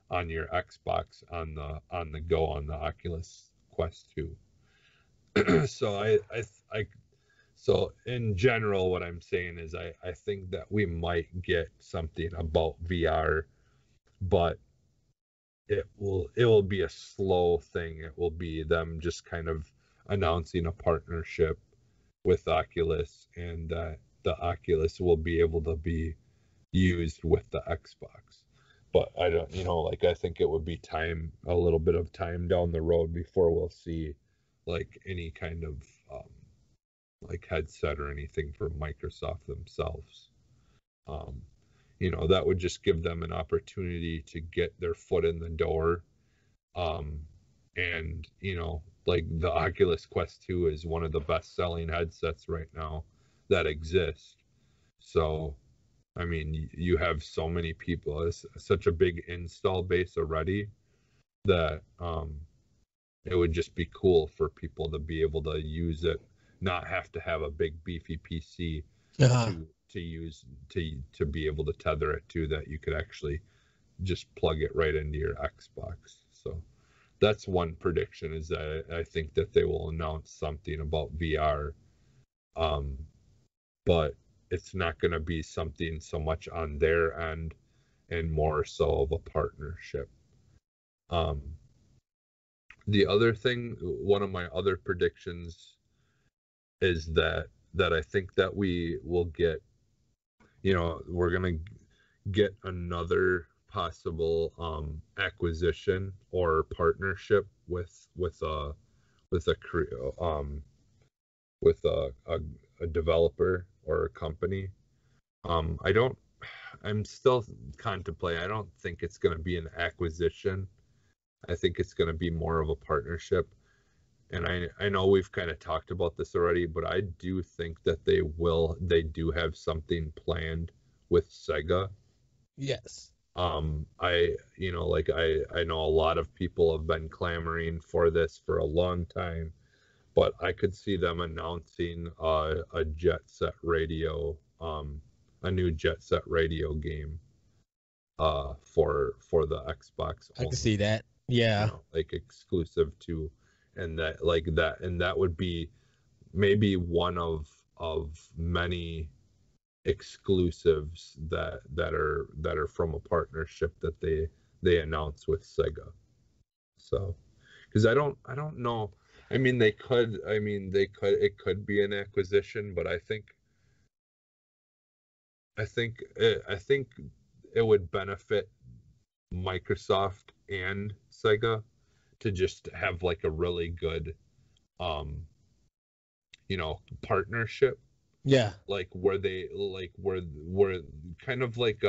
on your Xbox on the go on the Oculus Quest 2. So so in general, what I'm saying is I think that we might get something about VR, but it will be a slow thing. It will be them just kind of announcing a partnership with Oculus, and that the Oculus will be able to be used with the Xbox. But I don't, you know, like I think it would be a little bit of time down the road before we'll see like any kind of like headset or anything for Microsoft themselves. Um, you know, that would just give them an opportunity to get their foot in the door. And, you know, like the Oculus Quest 2 is one of the best selling headsets right now that exist. So, I mean, you have so many people, it's such a big install base already that, It would just be cool for people to be able to use it, not have to have a big beefy PC Uh-huh. to use to be able to tether it to, that you could actually just plug it right into your Xbox. So that's one prediction, is that I think that they will announce something about VR, um, but it's not going to be something so much on their end and more so of a partnership. Um, the other thing, one of my other predictions is that I think that we will get, we're gonna get another possible acquisition or partnership with a um with a developer or a company. I don't. I'm still contemplating. I don't think it's going to be an acquisition. I think it's going to be more of a partnership. And I know we've kind of talked about this already, but I do think that they do have something planned with Sega. Yes. I know a lot of people have been clamoring for this for a long time, but I could see them announcing a Jet Set Radio, a new Jet Set Radio game, for the Xbox I can see only, that. Yeah. like exclusive to, and that would be maybe one of many exclusives that are from a partnership that they announce with Sega. So, because I don't know. It could be an acquisition, but I think it would benefit Microsoft and Sega to just have like a really good um partnership, Yeah. like where they like where kind of like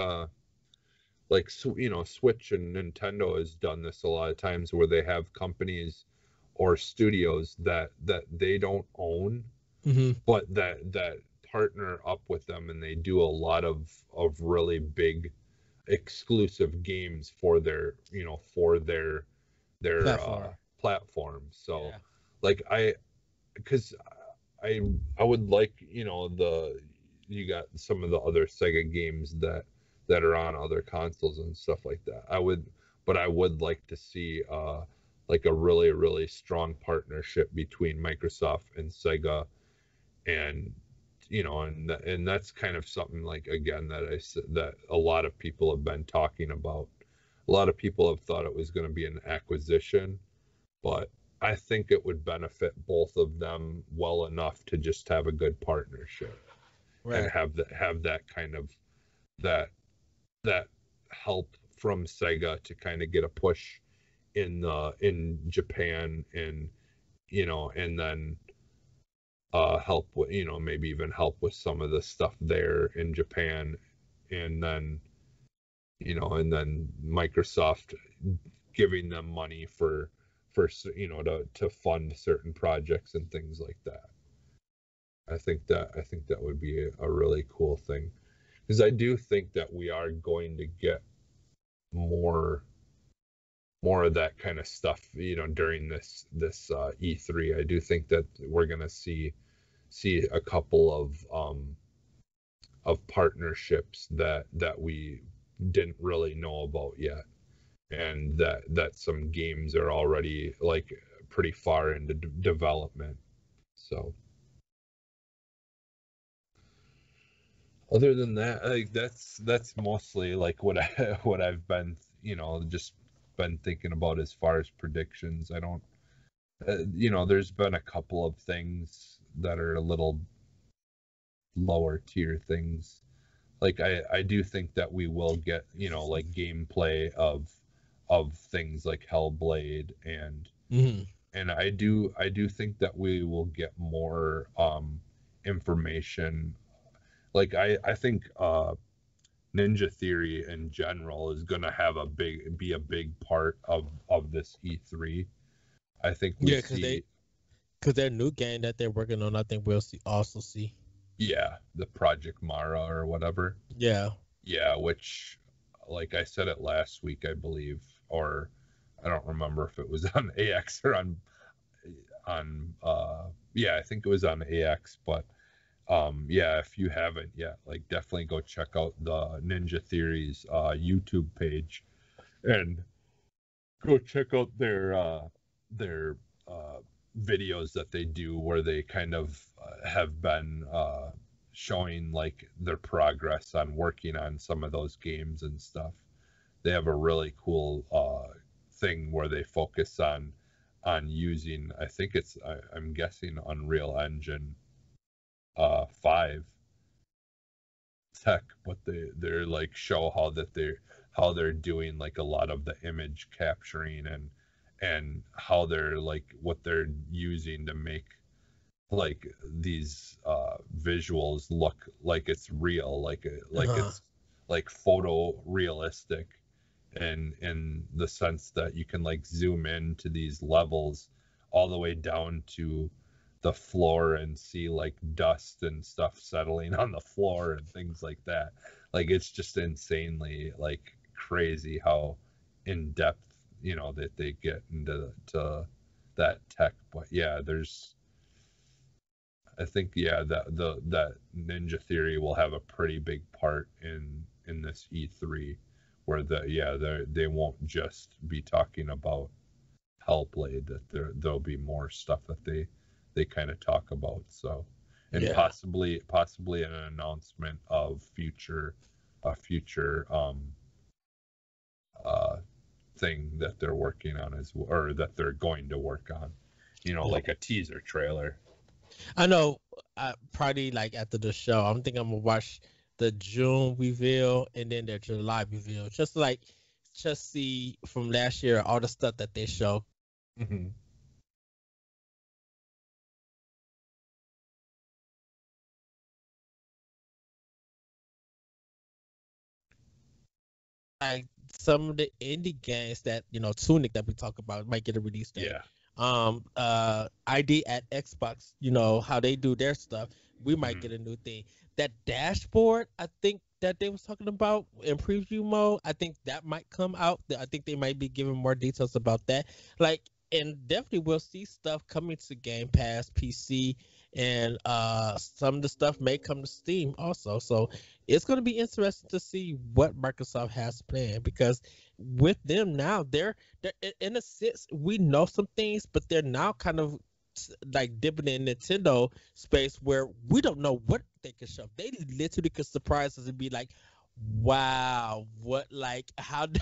Switch and Nintendo has done this a lot of times, where they have companies or studios that they don't own, Hmm. but that partner up with them, and they do a lot of really big exclusive games for their Platform. platform. So Yeah. like because I would like, you got some of the other Sega games that are on other consoles and stuff like that. But I would like to see like a really really strong partnership between Microsoft and Sega, and and that's kind of something, like, again, that I said that a lot of people have been talking about. A lot of people have thought it was going to be an acquisition, but I think it would benefit both of them well enough to just have a good partnership, and Right. have that kind of that that help from Sega to kind of get a push in Japan, and and then help with, maybe even help with some of the stuff there in Japan, and then Microsoft giving them money for to fund certain projects and things like that. I think that would be a really cool thing, because I do think that we are going to get more more of that kind of stuff, during this E3. I do think that we're going to see a couple of partnerships that we didn't really know about yet, and that some games are already like pretty far into development. So other than that, like, that's mostly like what I what I've been, just been thinking about as far as predictions. I don't there's been a couple of things that are a little lower tier things. Like, I do think that we will get, like, gameplay of things like Hellblade, Hmm. and I do think that we will get more information. Like, I think Ninja Theory in general is going to have be a big part of this E3. I think we Yeah, because see, their new game that they're working on, I think we'll see. yeah, the Project Mara or whatever. Yeah. Yeah, which, like I said it last week, I believe, or I don't remember if it was on AX or on yeah, I think it was on AX, but yeah, if you haven't yet, like definitely go check out the Ninja Theories YouTube page and go check out their videos that they do where they kind of have been showing like their progress on working on some of those games and stuff. They have a really cool thing where they focus on using, I think I'm guessing Unreal Engine 5 tech, but they're like show how they're doing like a lot of the image capturing and how they're like what they're using to make like these visuals look like it's real, like Uh-huh. it's like photo realistic, and in the sense that you can like zoom in to these levels all the way down to the floor and see like dust and stuff settling on the floor and things like that. Like it's just insanely like crazy how in depth, you know, that they get into that tech. But yeah, there's, I think, yeah, that Ninja Theory will have a pretty big part in this E3, where they won't just be talking about Hellblade, that there'll be more stuff that they kind of talk about. So, and Yeah. possibly an announcement of a future uh thing that they're working on or that they're going to work on. You know, Yeah. like a teaser trailer. I know. Probably like after the show, I'm thinking I'm gonna watch the June reveal and then the July reveal, just see from last year all the stuff that they show. Mm-hmm. Like some of the indie games that Tunic that we talk about might get a release date. Yeah. ID at Xbox, how they do their stuff, we might Mm-hmm. get a new thing. That dashboard, I think that they was talking about in preview mode, I think that might come out. I think they might be giving more details about that. Like, and definitely we'll see stuff coming to Game Pass, PC, and some of the stuff may come to Steam also. So it's going to be interesting to see what Microsoft has planned, because with them now, they're in a sense, we know some things, but they're now kind of like dipping in Nintendo space where we don't know what they can show. They literally could surprise us and be like, "Wow, what like how do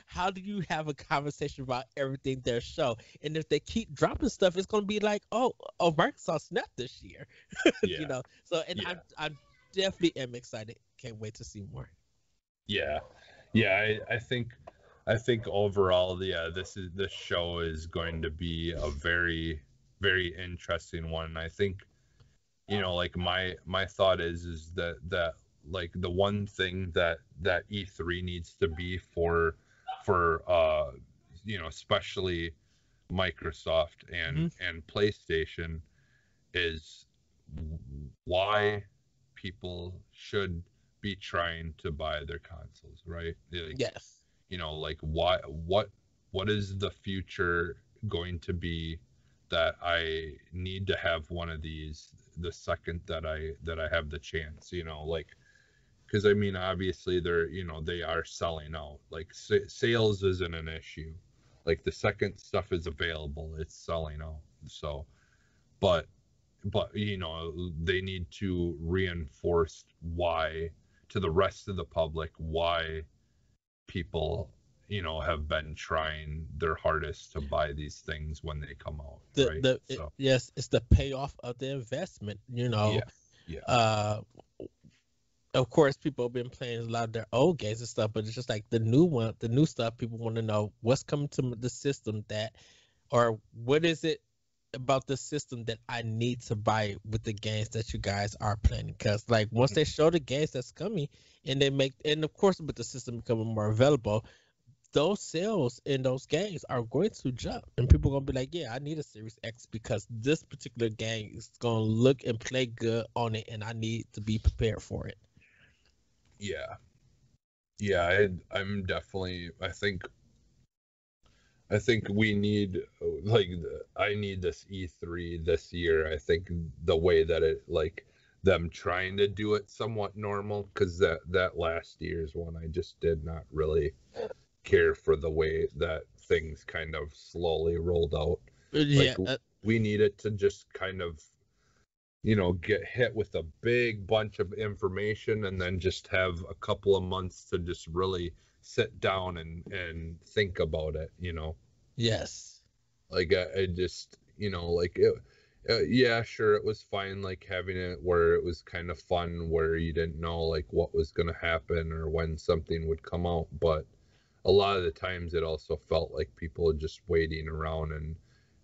how do you have a conversation about everything their show?" And if they keep dropping stuff, it's gonna be like, "Oh, Microsoft snapped this year," Yeah. So, and Yeah. I definitely am excited. Can't wait to see more. Yeah. Yeah. I think overall, yeah, this show is going to be a very, very interesting one. I think, you know, like my thought is that like the one thing that E3 needs to be for you know, especially Microsoft Hmm. and PlayStation, is why people should be trying to buy their consoles, right? Like, Yes. you know, like what is the future going to be that I need to have one of these the second that I have the chance, you know, like, because I mean, obviously they're, you know, they are selling out. Like sales isn't an issue. Like the second stuff is available, it's selling out. So, but you know, they need to reinforce why to the rest of the public why people, you know, have been trying their hardest to buy these things when they come out, right? So Yes, it's the payoff of the investment. yeah, yeah, Uh, of course, people have been playing a lot of their old games and stuff, but it's just like the new stuff. People want to know what's coming to the system that, or what is it about the system that I need to buy with the games that you guys are planning. Because like once they show the games that's coming, and they make, and of course with the system becoming more available, those sales in those games are going to jump, and people are gonna be like, "Yeah, I need a Series X because this particular game is gonna look and play good on it, and I need to be prepared for it." yeah, yeah. I'm definitely. I think we need like I need this E3 this year. I think the way that it like them trying to do it somewhat normal, because that last year's one I just did not really care for the way that things kind of slowly rolled out. Yeah, Like we needed to just kind of get hit with a big bunch of information and then just have a couple of months to just really sit down and think about it. yes. Like I just like it. Yeah, sure, it was fine, like having it where it was kind of fun, where you didn't know like what was going to happen or when something would come out, but a lot of the times it also felt like people were just waiting around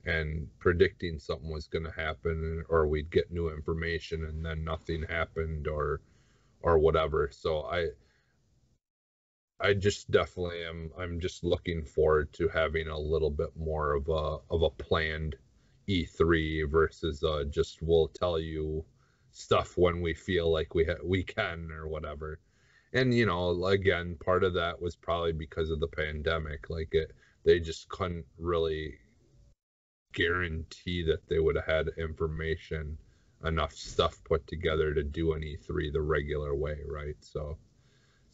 and predicting something was going to happen, or we'd get new information and then nothing happened, or whatever. So I just definitely I'm just looking forward to having a little bit more of a planned E3 versus just we'll tell you stuff when we feel like we can or whatever. And again, part of that was probably because of the pandemic. Like they just couldn't really guarantee that they would have had information, enough stuff put together to do an E3 the regular way, right? So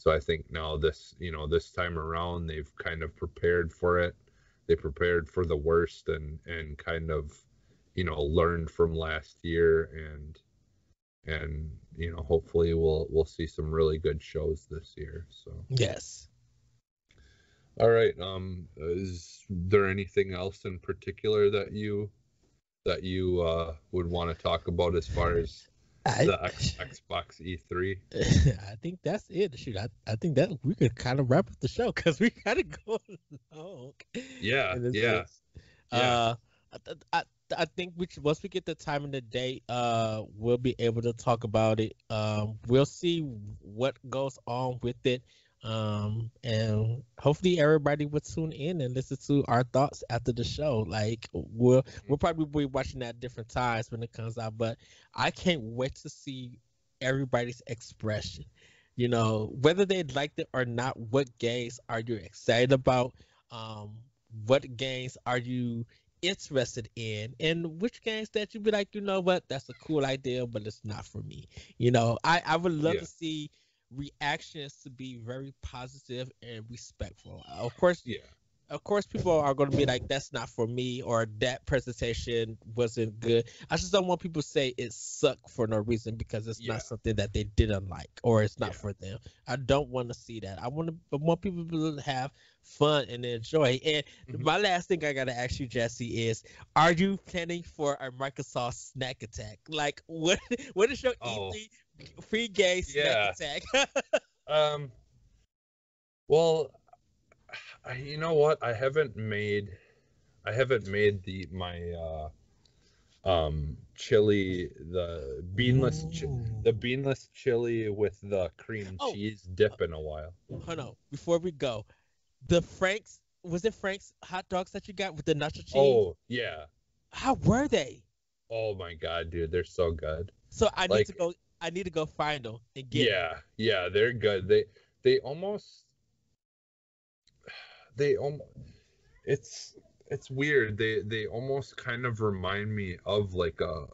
I think now this time around they've kind of prepared for it. They prepared for the worst and kind of learned from last year, and hopefully we'll see some really good shows this year. So Yes. all right, is there anything else in particular that you would want to talk about as far as I the Xbox E3? I think that's it. Shoot, I think that we could kind of wrap up the show because we gotta go long. Yeah, In a yeah, sense. yeah. I think once we get the time and the date, we'll be able to talk about it. We'll see what goes on with it. And hopefully everybody will tune in and listen to our thoughts after the show. Like we'll probably be watching at different times when it comes out, but I can't wait to see everybody's expression. Whether they liked it or not, what games are you excited about? Um, what games are you interested in, and which games that you'd be like, what, that's a cool idea, but it's not for me. I would love Yeah, to see reactions to be very positive and respectful. Of course, people are going to be like, that's not for me, or that presentation wasn't good. I just don't want people to say it sucked for no reason because it's yeah, not something that they didn't like or it's not yeah. for them. I don't want to see that. I want people to have fun and enjoy. And Mhm. my last thing I got to ask you, Jesse, is are you planning for a Microsoft snack attack? Like, what is your Oh, E3 free game snack yeah. attack? Um, well, you know what? I haven't made my chili, Ooh. the beanless chili with the cream Oh, cheese dip in a while. hold on. Before we go, the Frank's, was it Frank's hot dogs that you got with the nacho cheese? Oh, yeah. How were they? Oh my God, dude, they're so good. So I need to Like, go. I need to go find them and get them. yeah, yeah, they're good. They almost they almost it's weird. They almost kind of remind me of like a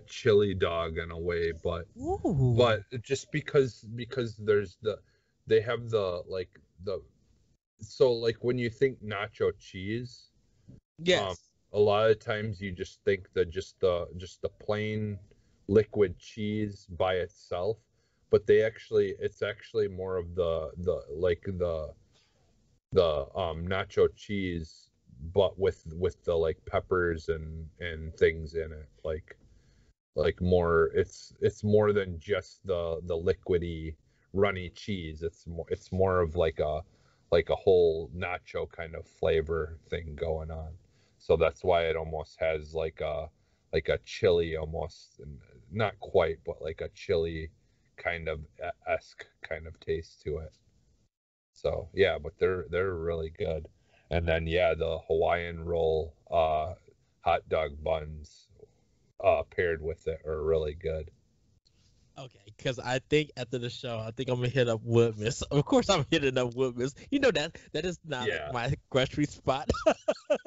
chili dog in a way, but Ooh. just because they have the so like when you think nacho cheese, um Yes. a lot of times you just think that just the plain liquid cheese by itself, but it's actually more of the nacho cheese, but with the like peppers and things in it, like more, it's more than just the liquidy runny cheese. It's more of like a whole nacho kind of flavor thing going on. So that's why it almost has like a chili almost, not quite, but like a chili kind of esque kind of taste to it. So yeah, but they're really good. And then yeah, the Hawaiian roll hot dog buns paired with it are really good. Okay, because I think after the show, I think I'm gonna hit up Woodman's. Of course, I'm hitting up Woodman's. You know that is not like Yeah. my grocery spot,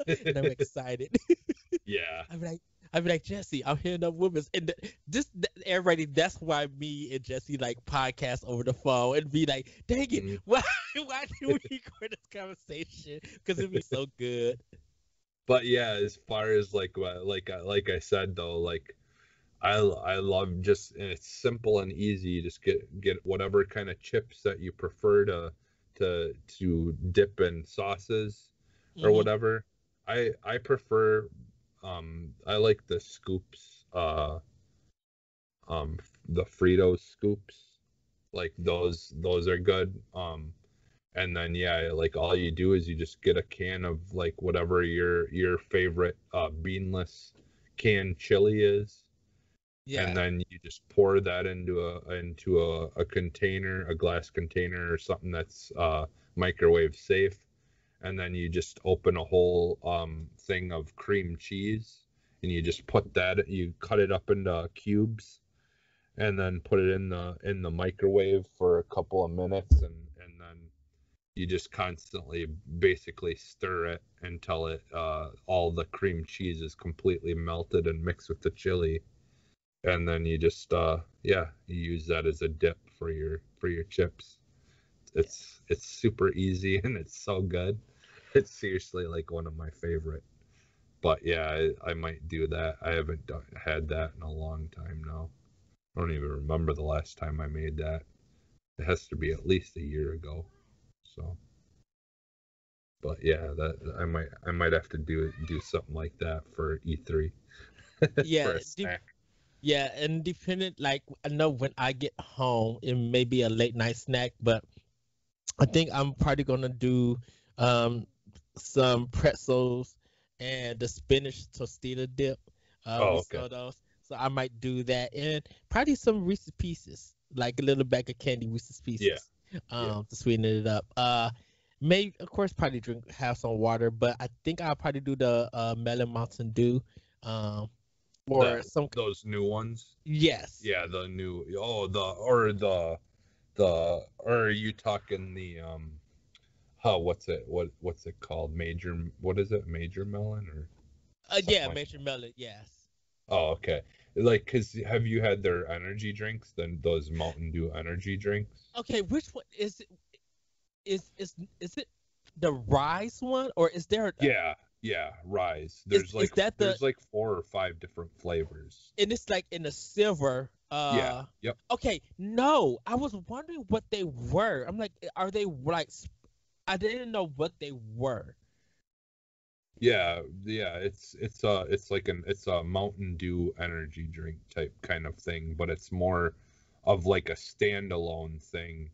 and I'm excited. Yeah. I'd be like, Jesse, I'm hitting up Woodman's, and everybody. That's why me and Jesse like podcast over the phone and be like, dang it, Mhm. why do we record this conversation? Because it'd be so good. But yeah, as far as like I said though, like I love just, and it's simple and easy. You just get whatever kind of chips that you prefer to dip in sauces or Hmm. whatever. I prefer I like the scoops, the Fritos scoops. Like those are good. And then yeah, like all you do is you just get a can of like whatever your favorite beanless canned chili is, and Yeah, then you just pour that into a container, a glass container or something that's microwave safe, and then you just open a whole thing of cream cheese, and you just you cut it up into cubes, and then put it in the microwave for a couple of minutes, and then you just constantly basically stir it until it all the cream cheese is completely melted and mixed with the chili, and then you just yeah, you use that as a dip for your chips. yeah, It's super easy and it's so good. It's seriously like one of my favorite. But yeah, I might do that. I haven't had that in a long time now. I don't even remember the last time I made that. It has to be at least a year ago. So, but yeah, that I might have to do something like that for E3 for yeah. a snack. Yeah, independent. Like I know when I get home, it may be a late night snack, but I think I'm probably gonna do um some pretzels and the spinach tortilla dip, Oh, okay. risottos. So I might do that, and probably some Reese's Pieces, like a little bag of candy Reese's Yeah, Pieces, yeah. to sweeten it up. May of course probably have some water, but I think I'll probably do the melon Mountain Dew, um, That or some. those new ones. Yes. Yeah, the new, or are you talking the what's it called? What is it? Major melon or something Yeah, like Major that? Melon. Yes. Oh, okay. Like, cause have you had their energy drinks? Then those Mountain Dew energy drinks? Okay, which one is it? Is it the Rise one, or is there? Yeah, yeah. Rise. Is that the? There's like 4 or 5 different flavors. And it's like in the silver. Yeah. Yep. Okay, no, I was wondering what they were. I'm like, are they like? I didn't know what they were. Yeah, yeah, it's a Mountain Dew energy drink type kind of thing, but it's more of like a standalone thing.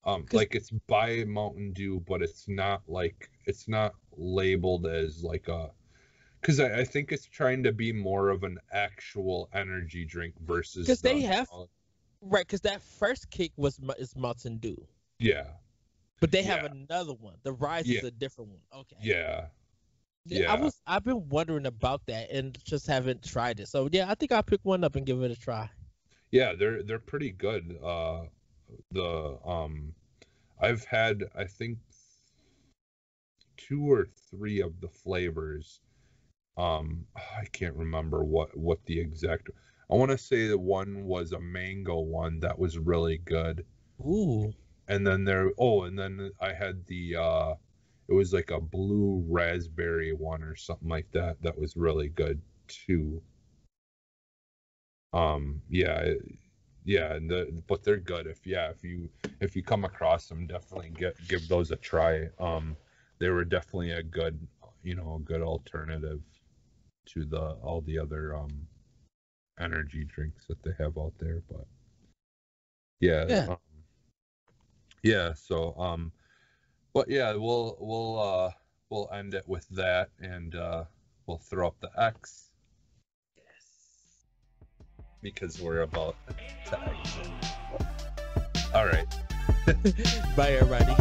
Cause, Like it's by Mountain Dew, but it's not labeled as like a, because I think it's trying to be more of an actual energy drink versus cause they the, have right. Cause that first kick is Mountain Dew, yeah, but they have yeah, another one. The Rise yeah, is a different one. Okay. yeah, Yeah, yeah. I've been wondering about that and just haven't tried it. So yeah, I think I'll pick one up and give it a try. Yeah, they're pretty good. The I've had, I think, 2 or 3 of the flavors. I can't remember what the exact. I want to say the one was a mango one that was really good, Ooh. and then and then I had the it was like a blue raspberry one or something like that that was really good too. Yeah, yeah, but they're good. If you come across them, definitely give those a try. They were definitely a good alternative to the all the other energy drinks that they have out there. But yeah, Yeah. yeah. So but yeah, we'll end it with that, and we'll throw up the X because we're about to exit. All right. Bye everybody.